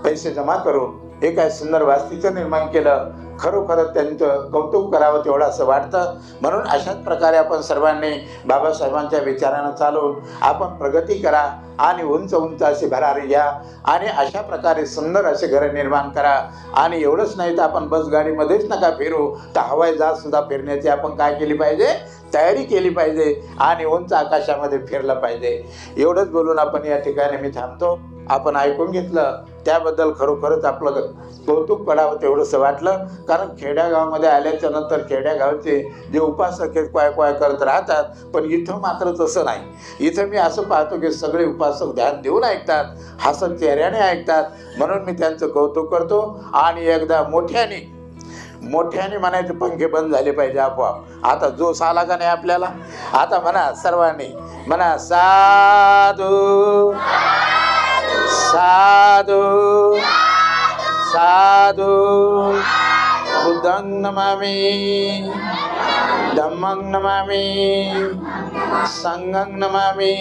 पैसे जमा करून हे काय सुंदर वास्तूचं निर्माण केलं. खरोखरच त्यांचं कौतुक करावं तेवढं असं वाटतं. म्हणून अशाच प्रकारे आपण सर्वांनी बाबासाहेबांच्या विचारानं चालून आपण प्रगती करा आणि उंच असे भरारी घ्या आणि अशा प्रकारे सुंदर असे घरं निर्माण करा. आणि एवढंच नाही तर आपण बसगाडीमध्येच नका फिरू, तर हवाई जहाज सुद्धा फिरण्याची आपण काय केली पाहिजे? तयारी केली पाहिजे आणि उंच आकाशामध्ये फिरलं पाहिजे. एवढंच बोलून आपण या ठिकाणी मी थांबतो. आपण ऐकून घेतलं त्याबद्दल खरोखरच आपलं कौतुक करावं तेवढंसं वाटलं. कारण खेड्यागावामध्ये आल्याच्या नंतर खेड्यागावचे जे उपासक हे काय करत राहतात, पण इथं मात्र तसं नाही. इथं मी असं पाहतो की सगळे उपासक ध्यान देऊन ऐकतात, हसत चेहऱ्याने ऐकतात. म्हणून मी त्यांचं कौतुक करतो. आणि एकदा मोठ्याने म्हणायचे पंखे बंद झाले पाहिजे आपोआप. आता जोश आला का नाही आपल्याला? आता म्हणा, सर्वांनी म्हणा, साधू साधू साधू. बुद्धं नमामि, धम्मं नमामि, संघं नमामि.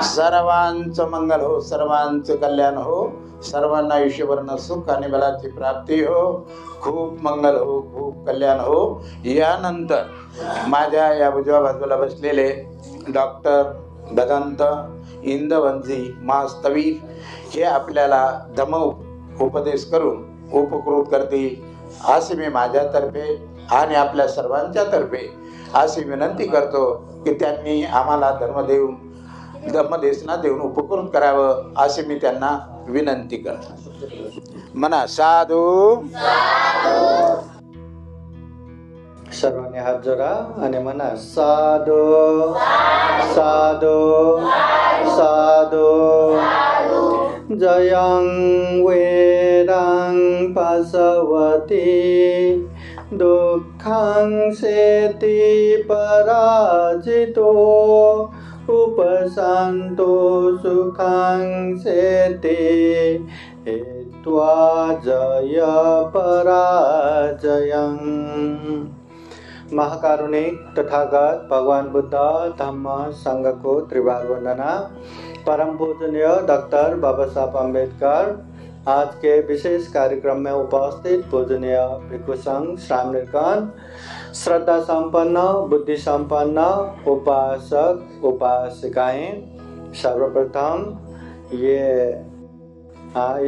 सर्वांचं मंगल हो, सर्वांचं कल्याण हो, सर्वांना आयुष्यभर सुख आणि बलाची प्राप्ती हो. खूप मंगल हो, खूप कल्याण हो. यानंतर माझ्या या उजव्या बाजूला बसलेले डॉक्टर भदंत इंदवंजी मास्तवीर हे आपल्याला धम्म उपदेश करून उपकृत करतील असे मी माझ्यातर्फे आणि आपल्या सर्वांच्या तर्फे अशी विनंती करतो की त्यांनी आम्हाला धर्मदेशना देऊन उपकृत करावं असे मी त्यांना विनंती करतो. म्हणा, साधू. सर्वांनी हात जोडा आणि म्हणा, साधू साधू साधू. जयं वेदां पासवती दुःखं सेति पराजितो उपसंतो सुखं सेते हेत्वा जय पराजयं। महाकारुणिक तथागत भगवान बुद्ध धम्म संघ को त्रिवार वंदना। परम पूजनीय डॉक्टर बाबा साहब अम्बेडकर आज के विशेष कार्यक्रम में उपस्थित पूजनीय भिक्षु संघ श्याम नीलकंठ, श्रद्धा संपन्न बुद्धि संपन्न उपासक उपासिकाएं, सर्वप्रथम ये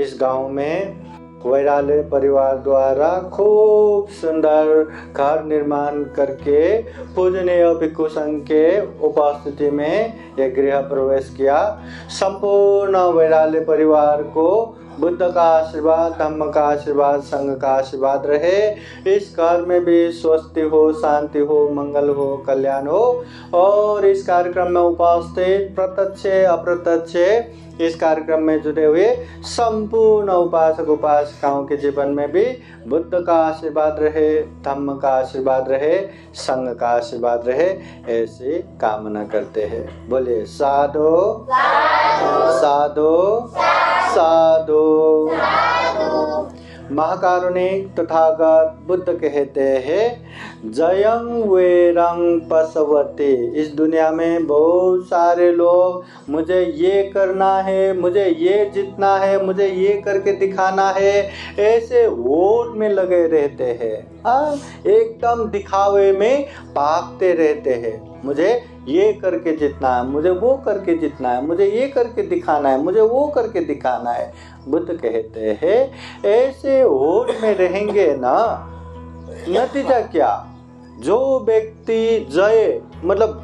इस गांव में वैराले परिवार द्वारा खूब सुंदर घर निर्माण करके पूजनीय भिक्षु संघ के उपस्थिति में यह गृह प्रवेश किया। संपूर्ण वैराले परिवार को बुद्ध का आशीर्वाद, धम्म का आशीर्वाद, संघ का आशीर्वाद रहे। इस घर में भी स्वस्ति हो, शांति हो, मंगल हो, कल्याण हो। और इस कार्यक्रम में उपस्थित प्रत्यक्ष अप्रत्यक्ष इस कार्यक्रम में जुड़े हुए संपूर्ण उपासक उपासिकाओं के जीवन में भी बुद्ध का आशीर्वाद रहे, धम्म का आशीर्वाद रहे, संघ का आशीर्वाद रहे, ऐसी कामना करते हैं। बोलिए साधु साधु साधु। महाकारुणिक तथागत बुद्ध कहते हैं जयं वेरं पशवते। इस दुनिया में बहुत सारे लोग मुझे ये करना है, मुझे ये जीतना है, मुझे ये करके दिखाना है, ऐसे वोट में लगे रहते हैं। एकदम दिखावे में भागते रहते हैं। मुझे ये करके जीतना है, मुझे वो करके जीतना है, मुझे ये करके दिखाना है, मुझे वो करके दिखाना है। बुद्ध कहते हैं ऐसे होड़ में रहेंगे ना, नतीजा क्या? जो व्यक्ति जय मतलब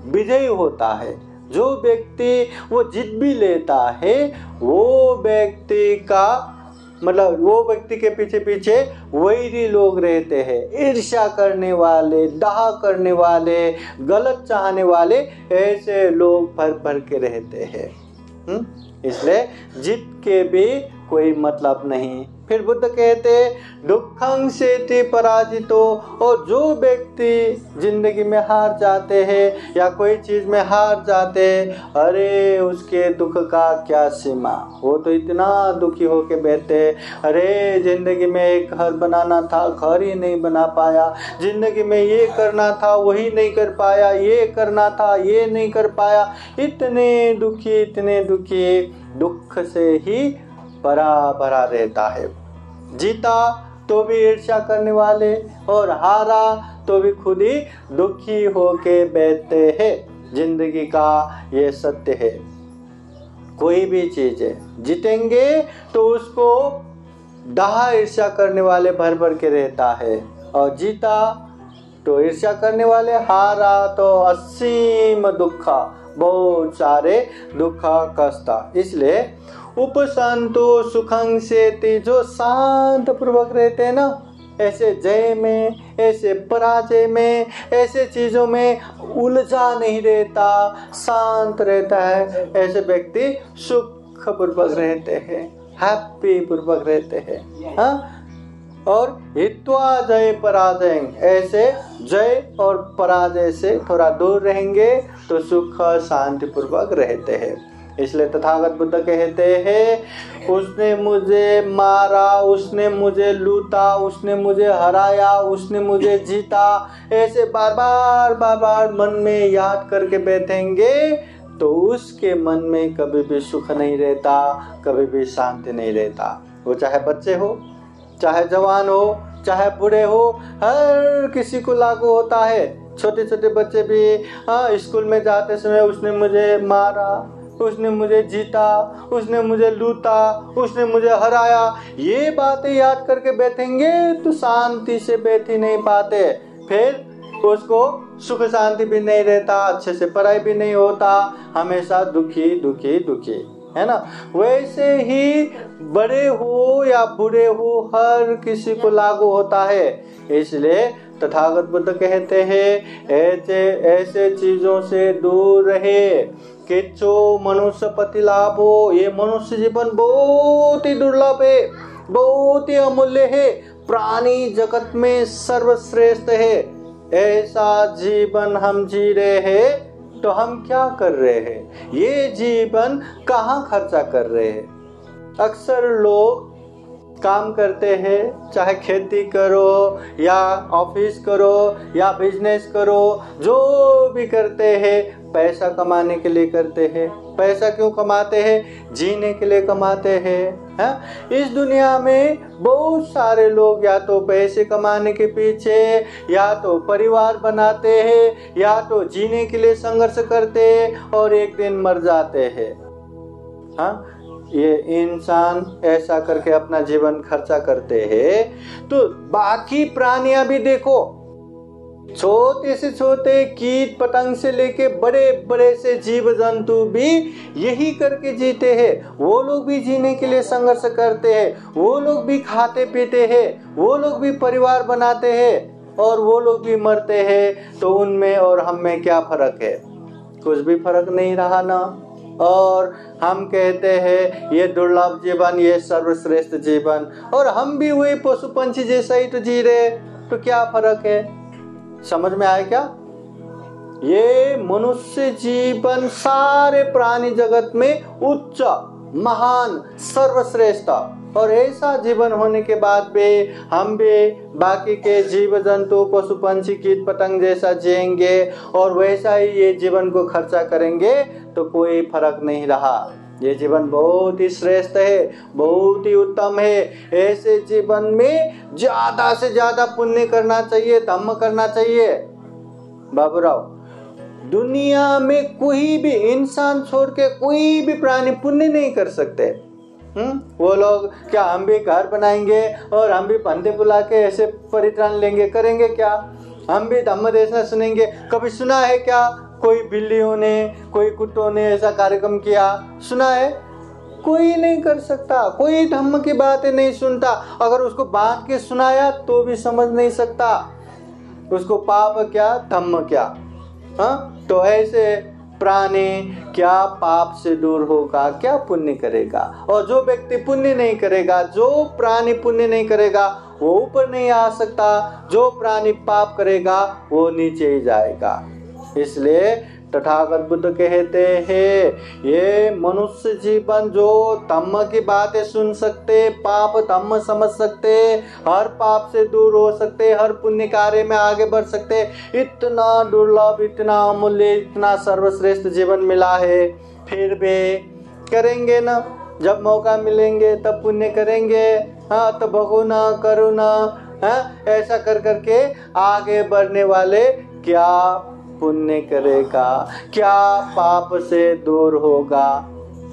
विजयी होता है, जो व्यक्ति वो जीत भी लेता है, वो व्यक्ति का मतलब वो व्यक्ति के पीछे पीछे वैरी लोग रहते हैं। ईर्ष्या करने वाले, दाह करने वाले, गलत चाहने वाले, ऐसे लोग भर भर के रहते हैं। इसलिए जीत के भी कोई मतलब नहीं। फिर बुद्ध कहते दुखं सेति पराजितो। और जो व्यक्ति जिंदगी में हार जाते हैं या कोई चीज में हार जाते हैं, अरे उसके दुख का क्या सीमा। वो तो इतना दुखी होके बैठते, अरे जिंदगी में एक घर बनाना था, घर ही नहीं बना पाया, जिंदगी में ये करना था, वही नहीं कर पाया, ये करना था, ये नहीं कर पाया। इतने दुखी, इतने दुखी, दुख से ही भरा भरा रहता है। जीता तो भी ईर्ष्या करने वाले और हारा तो भी खुद ही दुखी होके बैठते हैं। जिंदगी का ये सत्य है। कोई भी चीज है, जीतेंगे तो उसको दाह ईर्ष्या करने वाले भर भर के रहता है, और जीता तो ईर्ष्या करने वाले, हारा तो असीम दुख, बहुत सारे दुख कष्ट। इसलिए उपसंतो सुखं सेति, जो शांत पूर्वक रहते हैं ना, ऐसे जय में, ऐसे पराजय में, ऐसे चीजों में उलझा नहीं रहता, शांत रहता है, ऐसे व्यक्ति सुख पूर्वक रहते हैं, हैप्पी पूर्वक रहते हैं। हाँ, और हित्वा जय पराजय, ऐसे जय और पराजय से थोड़ा दूर रहेंगे तो सुख शांति पूर्वक रहते हैं। इसलिए तथागत बुद्ध कहते हैं उसने मुझे मारा, उसने मुझे लूटा, उसने मुझे हराया, उसने मुझे जीता, ऐसे बार बार मन में याद करके बैठेंगे तो उसके मन में कभी भी सुख नहीं रहता, कभी भी शांति नहीं रहता। वो चाहे बच्चे हो, चाहे जवान हो, चाहे बूढ़े हो, हर किसी को लागू होता है। छोटे छोटे बच्चे भी स्कूल में जाते समय उसने मुझे मारा, उसने मुझे जीता, उसने मुझे लूटा, उसने मुझे हराया, ये बातें याद करके बैठेंगे तो शांति से बैठ ही नहीं पाते। फिर उसको सुख शांति भी नहीं रहता, अच्छे से पढ़ाई भी नहीं होता, हमेशा दुखी दुखी दुखी, है ना। वैसे ही बड़े हो या बूढ़े हो, हर किसी को लागू होता है। इसलिए तथागत बुद्ध कहते हैं ऐसे चीजों से दूर रहे। किच्चो मनुष्य पति लाभो, ये मनुष्य जीवन बहुत ही दुर्लभ है, बहुत ही अमूल्य है, प्राणी जगत में सर्वश्रेष्ठ है। ऐसा जीवन हम जी रहे हैं तो हम क्या कर रहे हैं, ये जीवन कहाँ खर्चा कर रहे हैं। अक्सर लोग काम करते हैं, चाहे खेती करो या ऑफिस करो या बिजनेस करो, जो भी करते हैं पैसा कमाने के लिए करते हैं। पैसा क्यों कमाते हैं? जीने के लिए कमाते हैं। इस दुनिया में बहुत सारे लोग या तो पैसे कमाने के पीछे, या तो परिवार बनाते हैं, या तो जीने के लिए संघर्ष करते हैं और एक दिन मर जाते हैं। हाँ, ये इंसान ऐसा करके अपना जीवन खर्चा करते हैं। तो बाकी प्राणियां भी देखो, छोटे से छोटे कीट पतंग से लेके बड़े बड़े से जीव जंतु भी यही करके जीते हैं। वो लोग भी जीने के लिए संघर्ष करते हैं, वो लोग भी खाते पीते हैं, वो लोग भी परिवार बनाते हैं और वो लोग भी मरते हैं। तो उनमें और हम में क्या फर्क है? कुछ भी फर्क नहीं रहा ना। और हम कहते हैं ये दुर्लभ जीवन, ये सर्वश्रेष्ठ जीवन, और हम भी वही पशु पंछी जैसा ही तो जी रहे। तो क्या फर्क है? समझ में आया क्या? ये मनुष्य जीवन सारे प्राणी जगत में उच्च, महान, सर्वश्रेष्ठ, और ऐसा जीवन होने के बाद भी हम भी बाकी के जीव जंतु, पशु पंछी, कीट पतंग जैसा जिएंगे और वैसा ही ये जीवन को खर्चा करेंगे, तो कोई फर्क नहीं रहा। ये जीवन बहुत ही श्रेष्ठ है, बहुत ही उत्तम है। ऐसे जीवन में ज्यादा से ज्यादा पुण्य करना चाहिए, धर्म करना चाहिए। बाबूराव, दुनिया में कोई भी इंसान छोड़ के कोई भी प्राणी पुण्य नहीं कर सकते। वो लोग क्या हम भी घर बनाएंगे और हम भी बंदे बुला के ऐसे परित्राण लेंगे, करेंगे क्या? हम भी धम्म देशना सुनेंगे? कभी सुना है क्या कोई बिल्लियों ने, कोई कुत्तों ने ऐसा कार्यक्रम किया? सुना है? कोई नहीं कर सकता, कोई धम्म की बातें नहीं सुनता। अगर उसको बांट के सुनाया तो भी समझ नहीं सकता। उसको पाप क्या, धम्म क्या? हाँ, तो ऐसे प्राणी क्या पाप से दूर होगा, क्या पुण्य करेगा? और जो व्यक्ति पुण्य नहीं करेगा, जो प्राणी पुण्य नहीं करेगा, वो ऊपर नहीं आ सकता। जो प्राणी पाप करेगा वो नीचे ही जाएगा। इसलिए तथागत बुद्ध कहते हैं ये मनुष्य जीवन जो धम्म की बातें सुन सकते, पाप धम्म समझ सकते, हर पाप से दूर हो सकते, हर पुण्य कार्य में आगे बढ़ सकते, इतना दुर्लभ, इतना अमूल्य, इतना सर्वश्रेष्ठ जीवन मिला है, फिर भी करेंगे ना? जब मौका मिलेंगे तब पुण्य करेंगे। हाँ, तो बहु ना करो ना, ऐसा कर करके आगे बढ़ने वाले क्या पुण्य करेगा, क्या पाप से दूर होगा?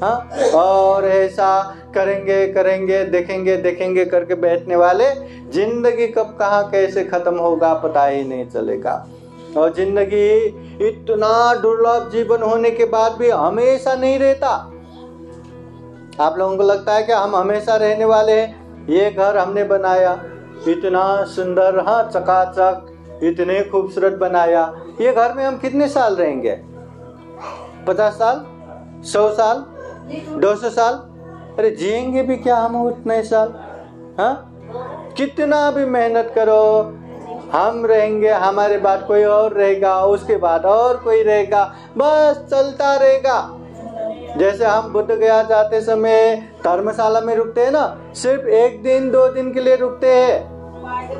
हाँ, और ऐसा करेंगे करेंगे, देखेंगे देखेंगे करके बैठने वाले जिंदगी कब कहाँ कैसे खत्म होगा पता ही नहीं चलेगा। और जिंदगी इतना दुर्लभ जीवन होने के बाद भी हमेशा नहीं रहता। आप लोगों को लगता है कि हम हमेशा रहने वाले हैं? ये घर हमने बनाया इतना सुंदर, हाँ चकाचक, इतने खूबसूरत बनाया, ये घर में हम कितने साल रहेंगे? 50 साल, 100 साल, 200 साल? अरे जिएंगे भी क्या हम उतने साल? हाँ, कितना भी मेहनत करो, हम रहेंगे, हमारे बाद कोई और रहेगा, उसके बाद और कोई रहेगा, बस चलता रहेगा। जैसे हम बुद्ध गया जाते समय धर्मशाला में रुकते हैं ना, सिर्फ 1 दिन 2 दिन के लिए रुकते हैं।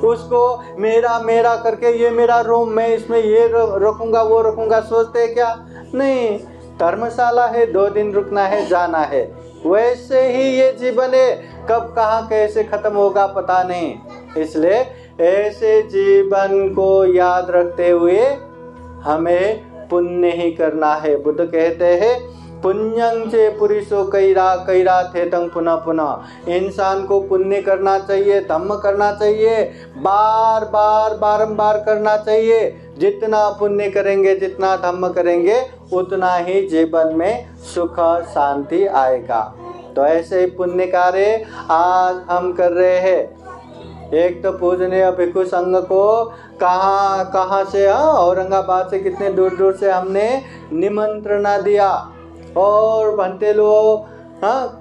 उसको मेरा मेरा करके, ये मेरा रूम, मैं इसमें ये रखूंगा वो रखूंगा, सोचते हैं क्या? नहीं, धर्मशाला है, 2 दिन रुकना है, जाना है। वैसे ही ये जीवन है, कब कहाँ कैसे खत्म होगा पता नहीं। इसलिए ऐसे जीवन को याद रखते हुए हमें पुण्य ही करना है। बुद्ध कहते हैं पुण्यं चे पुरुषो कैरा कैरा थेतं पुनः पुनः। इंसान को पुण्य करना चाहिए, धम्म करना चाहिए, बार बार बारंबार करना चाहिए। जितना पुण्य करेंगे, जितना धम्म करेंगे, उतना ही जीवन में सुख शांति आएगा। तो ऐसे ही पुण्य कार्य आज हम कर रहे हैं। एक तो पूजनीय भिक्षु संघ को कहाँ से, औरंगाबाद से कितने दूर दूर से हमने निमंत्रण दिया, और बनते लोग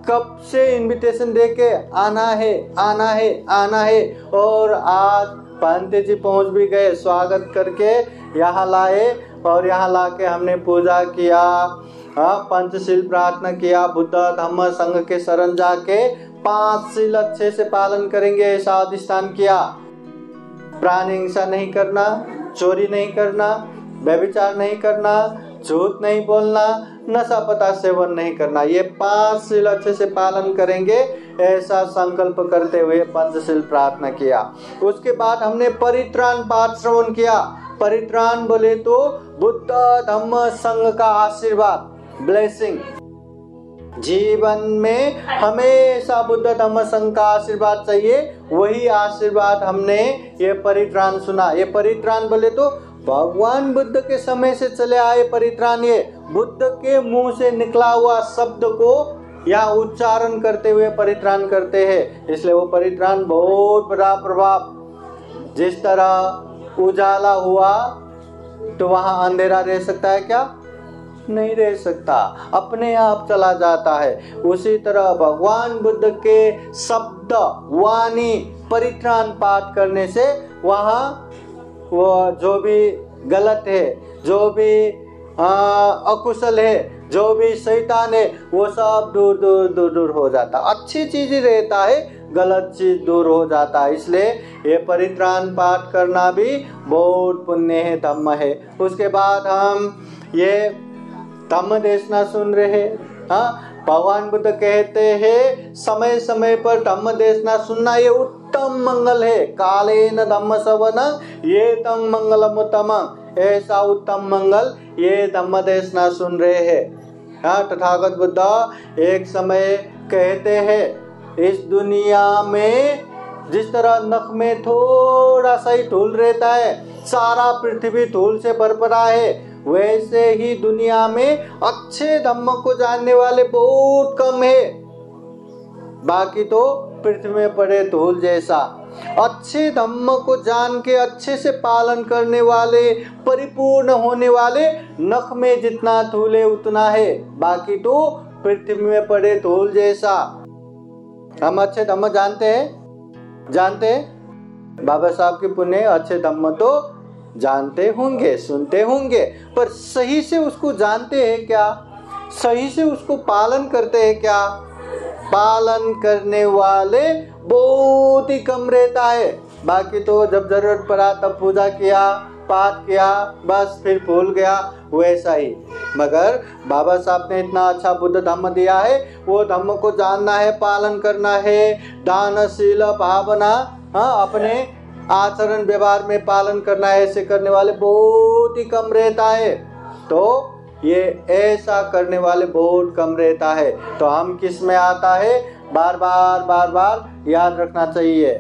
कब से इनविटेशन देके आना है आना है आना है, और आज पांते जी पहुंच भी गए, स्वागत करके यहाँ लाए और यहाँ लाके हमने पूजा किया, पंचशील प्रार्थना किया, बुद्ध धम्म संघ के शरण जाके 5 शील अच्छे से पालन करेंगे ऐसा अधिष्ठान किया। प्राण हिंसा नहीं करना, चोरी नहीं करना, व्यभिचार नहीं करना, झूठ नहीं बोलना, नशा पता सेवन नहीं करना, ये 5 शील अच्छे से पालन करेंगे ऐसा संकल्प करते हुए पंचशील प्रार्थना किया। उसके बाद हमने परित्राण पाठ श्रवण किया। परित्राण बोले तो बुद्ध धम्म संघ का आशीर्वाद, ब्लेसिंग। जीवन में हमेशा बुद्ध धम्म संघ का आशीर्वाद चाहिए, वही आशीर्वाद हमने ये परित्राण सुना। ये परित्राण बोले तो भगवान बुद्ध के समय से चले आए परित्राण, ये बुद्ध के मुंह से निकला हुआ शब्द को यहाँ उच्चारण करते हुए परित्राण करते हैं, इसलिए वो परित्राण बहुत बड़ा प्रभाव। जिस तरह उजाला हुआ तो वहां अंधेरा रह सकता है क्या? नहीं रह सकता, अपने आप चला जाता है। उसी तरह भगवान बुद्ध के शब्द वाणी परित्राण पाठ करने से वहाँ वो जो भी गलत है, जो भी अकुशल है, जो भी शैतान है, वो सब दूर दूर दूर दूर हो जाता। अच्छी चीज ही रहता है, गलत चीज दूर हो जाता है। इसलिए ये परित्राण पाठ करना भी बहुत पुण्य है, धम्म है। उसके बाद हम ये धम्म देशना सुन रहे हैं। भगवान बुद्ध कहते हैं समय समय पर धम्म देशना सुनना ये उत्तम मंगल है। कालेन धम्म श्रवण ये तम मंगलम उत्तम, ऐसा उत्तम मंगल ये धम्म देशना सुन रहे हैं। तथागत बुद्ध एक समय कहते हैं इस दुनिया में जिस तरह नख में थोड़ा सा ही धूल रहता है, सारा पृथ्वी धूल से भर पड़ा है, वैसे ही दुनिया में अच्छे धम्म को जानने वाले बहुत कम है। बाकी तो पृथ्वी में पड़े धूल जैसा। अच्छे धम्म को जान के अच्छे से पालन करने वाले, परिपूर्ण होने वाले, नख में जितना धूल है उतना है, बाकी तो पृथ्वी में पड़े धूल जैसा। हम अच्छे धम्म जानते हैं। बाबा साहब के पुण्य अच्छे धम्म तो जानते होंगे, सुनते होंगे, पर सही से उसको जानते हैं क्या? सही से उसको पालन करते हैं क्या? पालन करने वाले बहुत ही कम रहता है। बाकी तो जब जरूरत पड़ा तब पूजा किया, पाठ किया, बस फिर भूल गया, वैसा ही। मगर बाबा साहब ने इतना अच्छा बुद्ध धम्म दिया है, वो धम्म को जानना है, पालन करना है, दानशील भावना अपने आचरण व्यवहार में पालन करना है, ऐसे करने वाले बहुत ही कम रहता है। तो ये ऐसा करने वाले बहुत कम रहता है। तो हम किस में आता है, बार बार याद रखना चाहिए।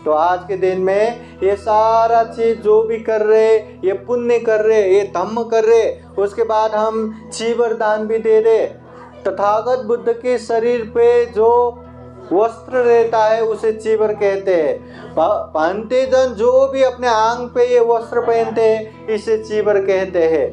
तो आज के दिन में ये सारा चीज जो भी कर रहे, ये पुण्य कर रहे, ये धम्म कर रहे, उसके बाद हम चीवर दान भी दे रहे। तथागत बुद्ध के शरीर पे जो वस्त्र रहता है उसे चीवर कहते हैं। पहनते जन जो भी अपने आंग पे ये वस्त्र पहनते हैं इसे चीवर कहते हैं।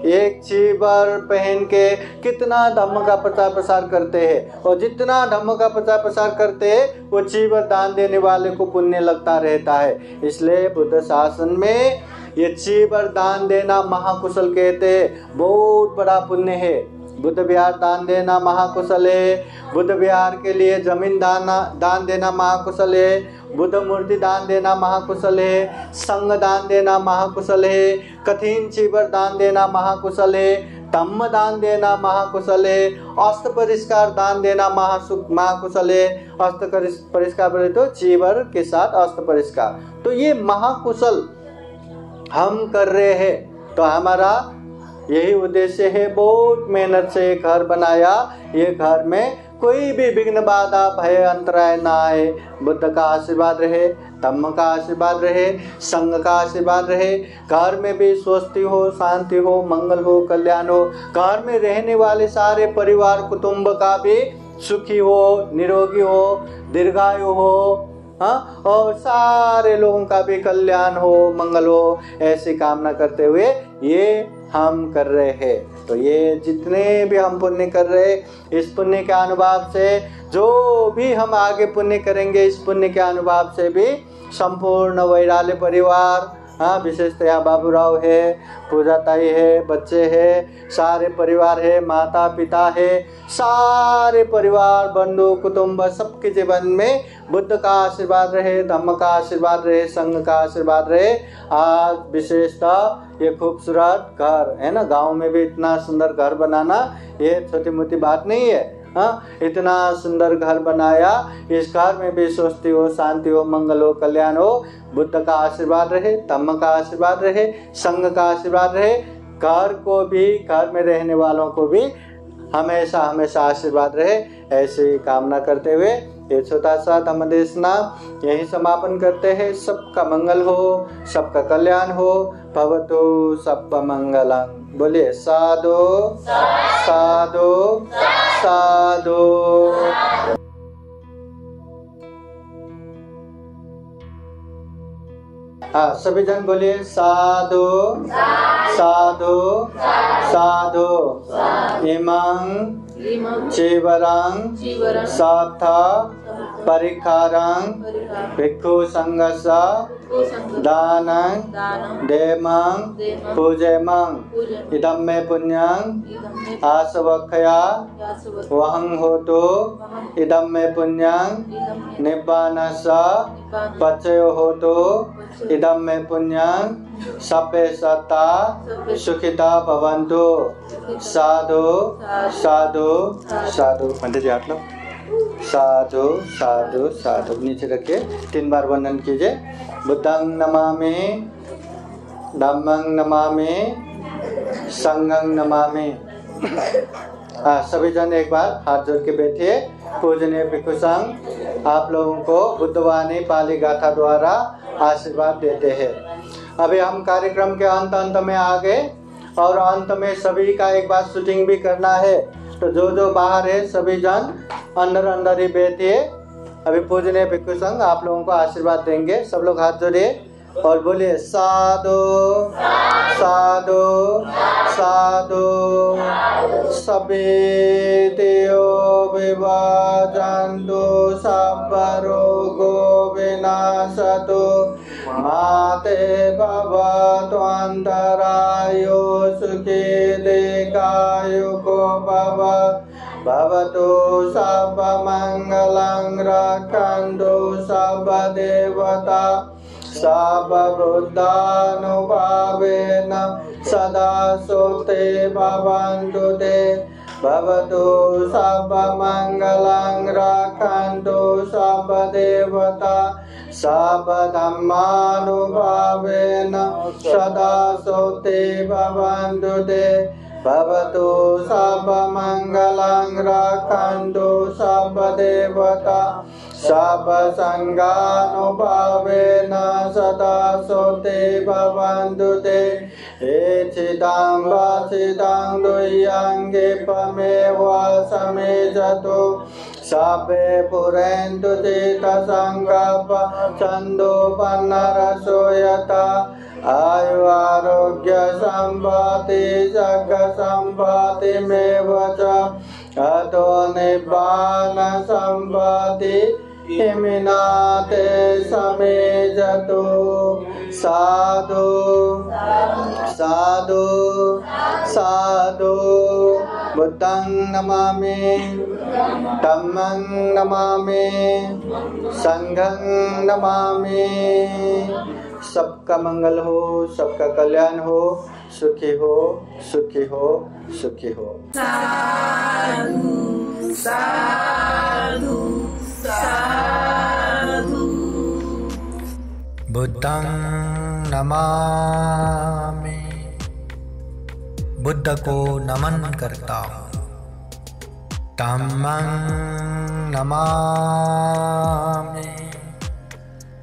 एक चीवर पहन के कितना धम्म का प्रचार प्रसार करते हैं, और जितना धम्म का प्रचार प्रसार करते हैं वो चीवर दान देने वाले को पुण्य लगता रहता है। इसलिए बुद्ध शासन में ये चीवर दान देना महाकुशल कहते हैं, बहुत बड़ा पुण्य है। बुद्ध विहार दान देना महाकुशल है, बुद्ध विहार के लिए जमीन दान देना महाकुशल है, बुद्ध मूर्ति दान देना महाकुशल है, संघ दान देना महाकुशल है, कठिन चीवर दान देना महाकुशल है, धम्म दान देना महाकुशल है, अस्त्र परिष्कार दान देना महाकुशल है। अस्त्र परिष्कार बोले तो चीवर के साथ अस्त्र परिष्कार, तो ये महाकुशल हम कर रहे हैं। तो हमारा यही उद्देश्य है, बहुत मेहनत से एक घर बनाया, ये घर में कोई भी विघ्न बाधा भय अंतराय ना आए। बुद्ध का आशीर्वाद रहे, धम्म का आशीर्वाद रहे, संघ का आशीर्वाद रहे, घर में भी स्वस्ति हो, शांति हो, मंगल हो, कल्याण हो, घर में रहने वाले सारे परिवार कुटुंब का भी सुखी हो, निरोगी हो, दीर्घायु हो, और सारे लोगों का भी कल्याण हो, मंगल हो, ऐसी कामना करते हुए ये हम कर रहे हैं। तो ये जितने भी हम पुण्य कर रहे, इस पुण्य के अनुभाव से जो भी हम आगे पुण्य करेंगे, इस पुण्य के अनुभाव से भी संपूर्ण वैराल्य परिवार हाँ, विशेषतया बाबूराव है, पूजा ताई है, बच्चे है, सारे परिवार है, माता पिता है, सारे परिवार बंधु कुटुंब सबके जीवन में बुद्ध का आशीर्वाद रहे, धम्म का आशीर्वाद रहे, संघ का आशीर्वाद रहे। आज विशेषतः ये खूबसूरत घर है ना, गांव में भी इतना सुंदर घर बनाना ये छोटी मोटी बात नहीं है। हाँ, इतना सुंदर घर बनाया, इस घर में भी स्वस्ति हो, शांति हो, मंगल हो, कल्याण हो, बुद्ध का आशीर्वाद रहे, धम्म का आशीर्वाद रहे, संघ का आशीर्वाद रहे। घर को भी, घर में रहने वालों को भी हमेशा हमेशा आशीर्वाद रहे, ऐसी कामना करते हुए ये छोटा सा धम्म देशना यही समापन करते हैं। सबका मंगल हो, सबका कल्याण हो, भवतु सबका मंगलम। बोलिए साधु साधु साधु। हाँ, सभी जन बोलिए साधु साधु साधु। इमं चीवरं साथ परिखारं भिक्षु संघस दानं देमं पूजेमं इदं मे पुण्यं आसवक्षया वहं होतु इदं मे पुण्यं निब्बानस पचयो होतु इदं मे पुण्यं सप्पे सत्ता सुखिता भवन्तु। साधु साधु साधु। पंडित जी हाथ लो। साधु साधु साधु। नीचे रखिए, 3 बार वंदन कीजिए। बुद्धं नमामि, धम्मं नमामि, संघं नमामि। सभी जन एक बार हाथ जोड़ के बैठिए। पूजनीय भिक्षु संघ आप लोगों को बुद्धवाणी पाली गाथा द्वारा आशीर्वाद देते हैं। अभी हम कार्यक्रम के अंत में आ गए और अंत में सभी का एक बार शूटिंग भी करना है, तो जो बाहर है सभी जन अंदर ही बैठिए। अभी पूजनीय भिक्षु संघ आप लोगों को आशीर्वाद देंगे। सब लोग हाथ जोड़िए और बोलिए साधु साधु साधु। सभेतियो विभाजन्तु सर्वरोगो विनाशतु माते भवतु अन्तरायो सुखी दीर्घायुको भव। भवतु सर्वमङ्गलं रक्षन्तु सर्वदेवता सर्वबुद्धानुभावेन सदा सुते भवन्तु ते। भवतु सर्वमङ्गलं रक्षन्तु सर्वदेवता सर्वधर्मानुभावेन सदा सुते भवन्तु ते। भवतु सर्वमङ्गलं रक्षन्तु सर्वदेवता सर्वसङ्गानुभावेन सदा सुते भवन्तु ते। एचिदं वासिदं दुह्यङ्गे पमेव समेजतु सर्वे पुरन्तु चित्तसङ्कल्प छन्दोपन्नरसो यथा। आयु आरोग्य सम्पत्ति जग सम्पत्तिमेव च अतो निब्बान सम्पत्ति इमिनाते समेजतु। साधु साधु साधु। बुद्धं नमामि, धम्मं नमामि, संघं नमामि। सबका मंगल हो, सबका कल्याण हो, सुखी हो सुखी हो सुखी हो। साधु साधु साधु। बुद्धं नमामि, बुद्ध को नमन करता हूँ। धम्मं नमामि,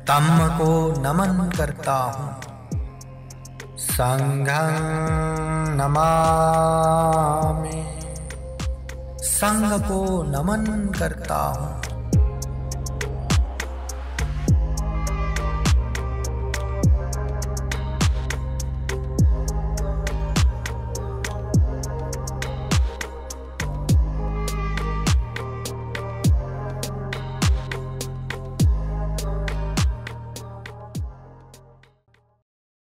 धम्म को नमन करता हूँ। संघं नमामि, संघ को नमन करता हूँ।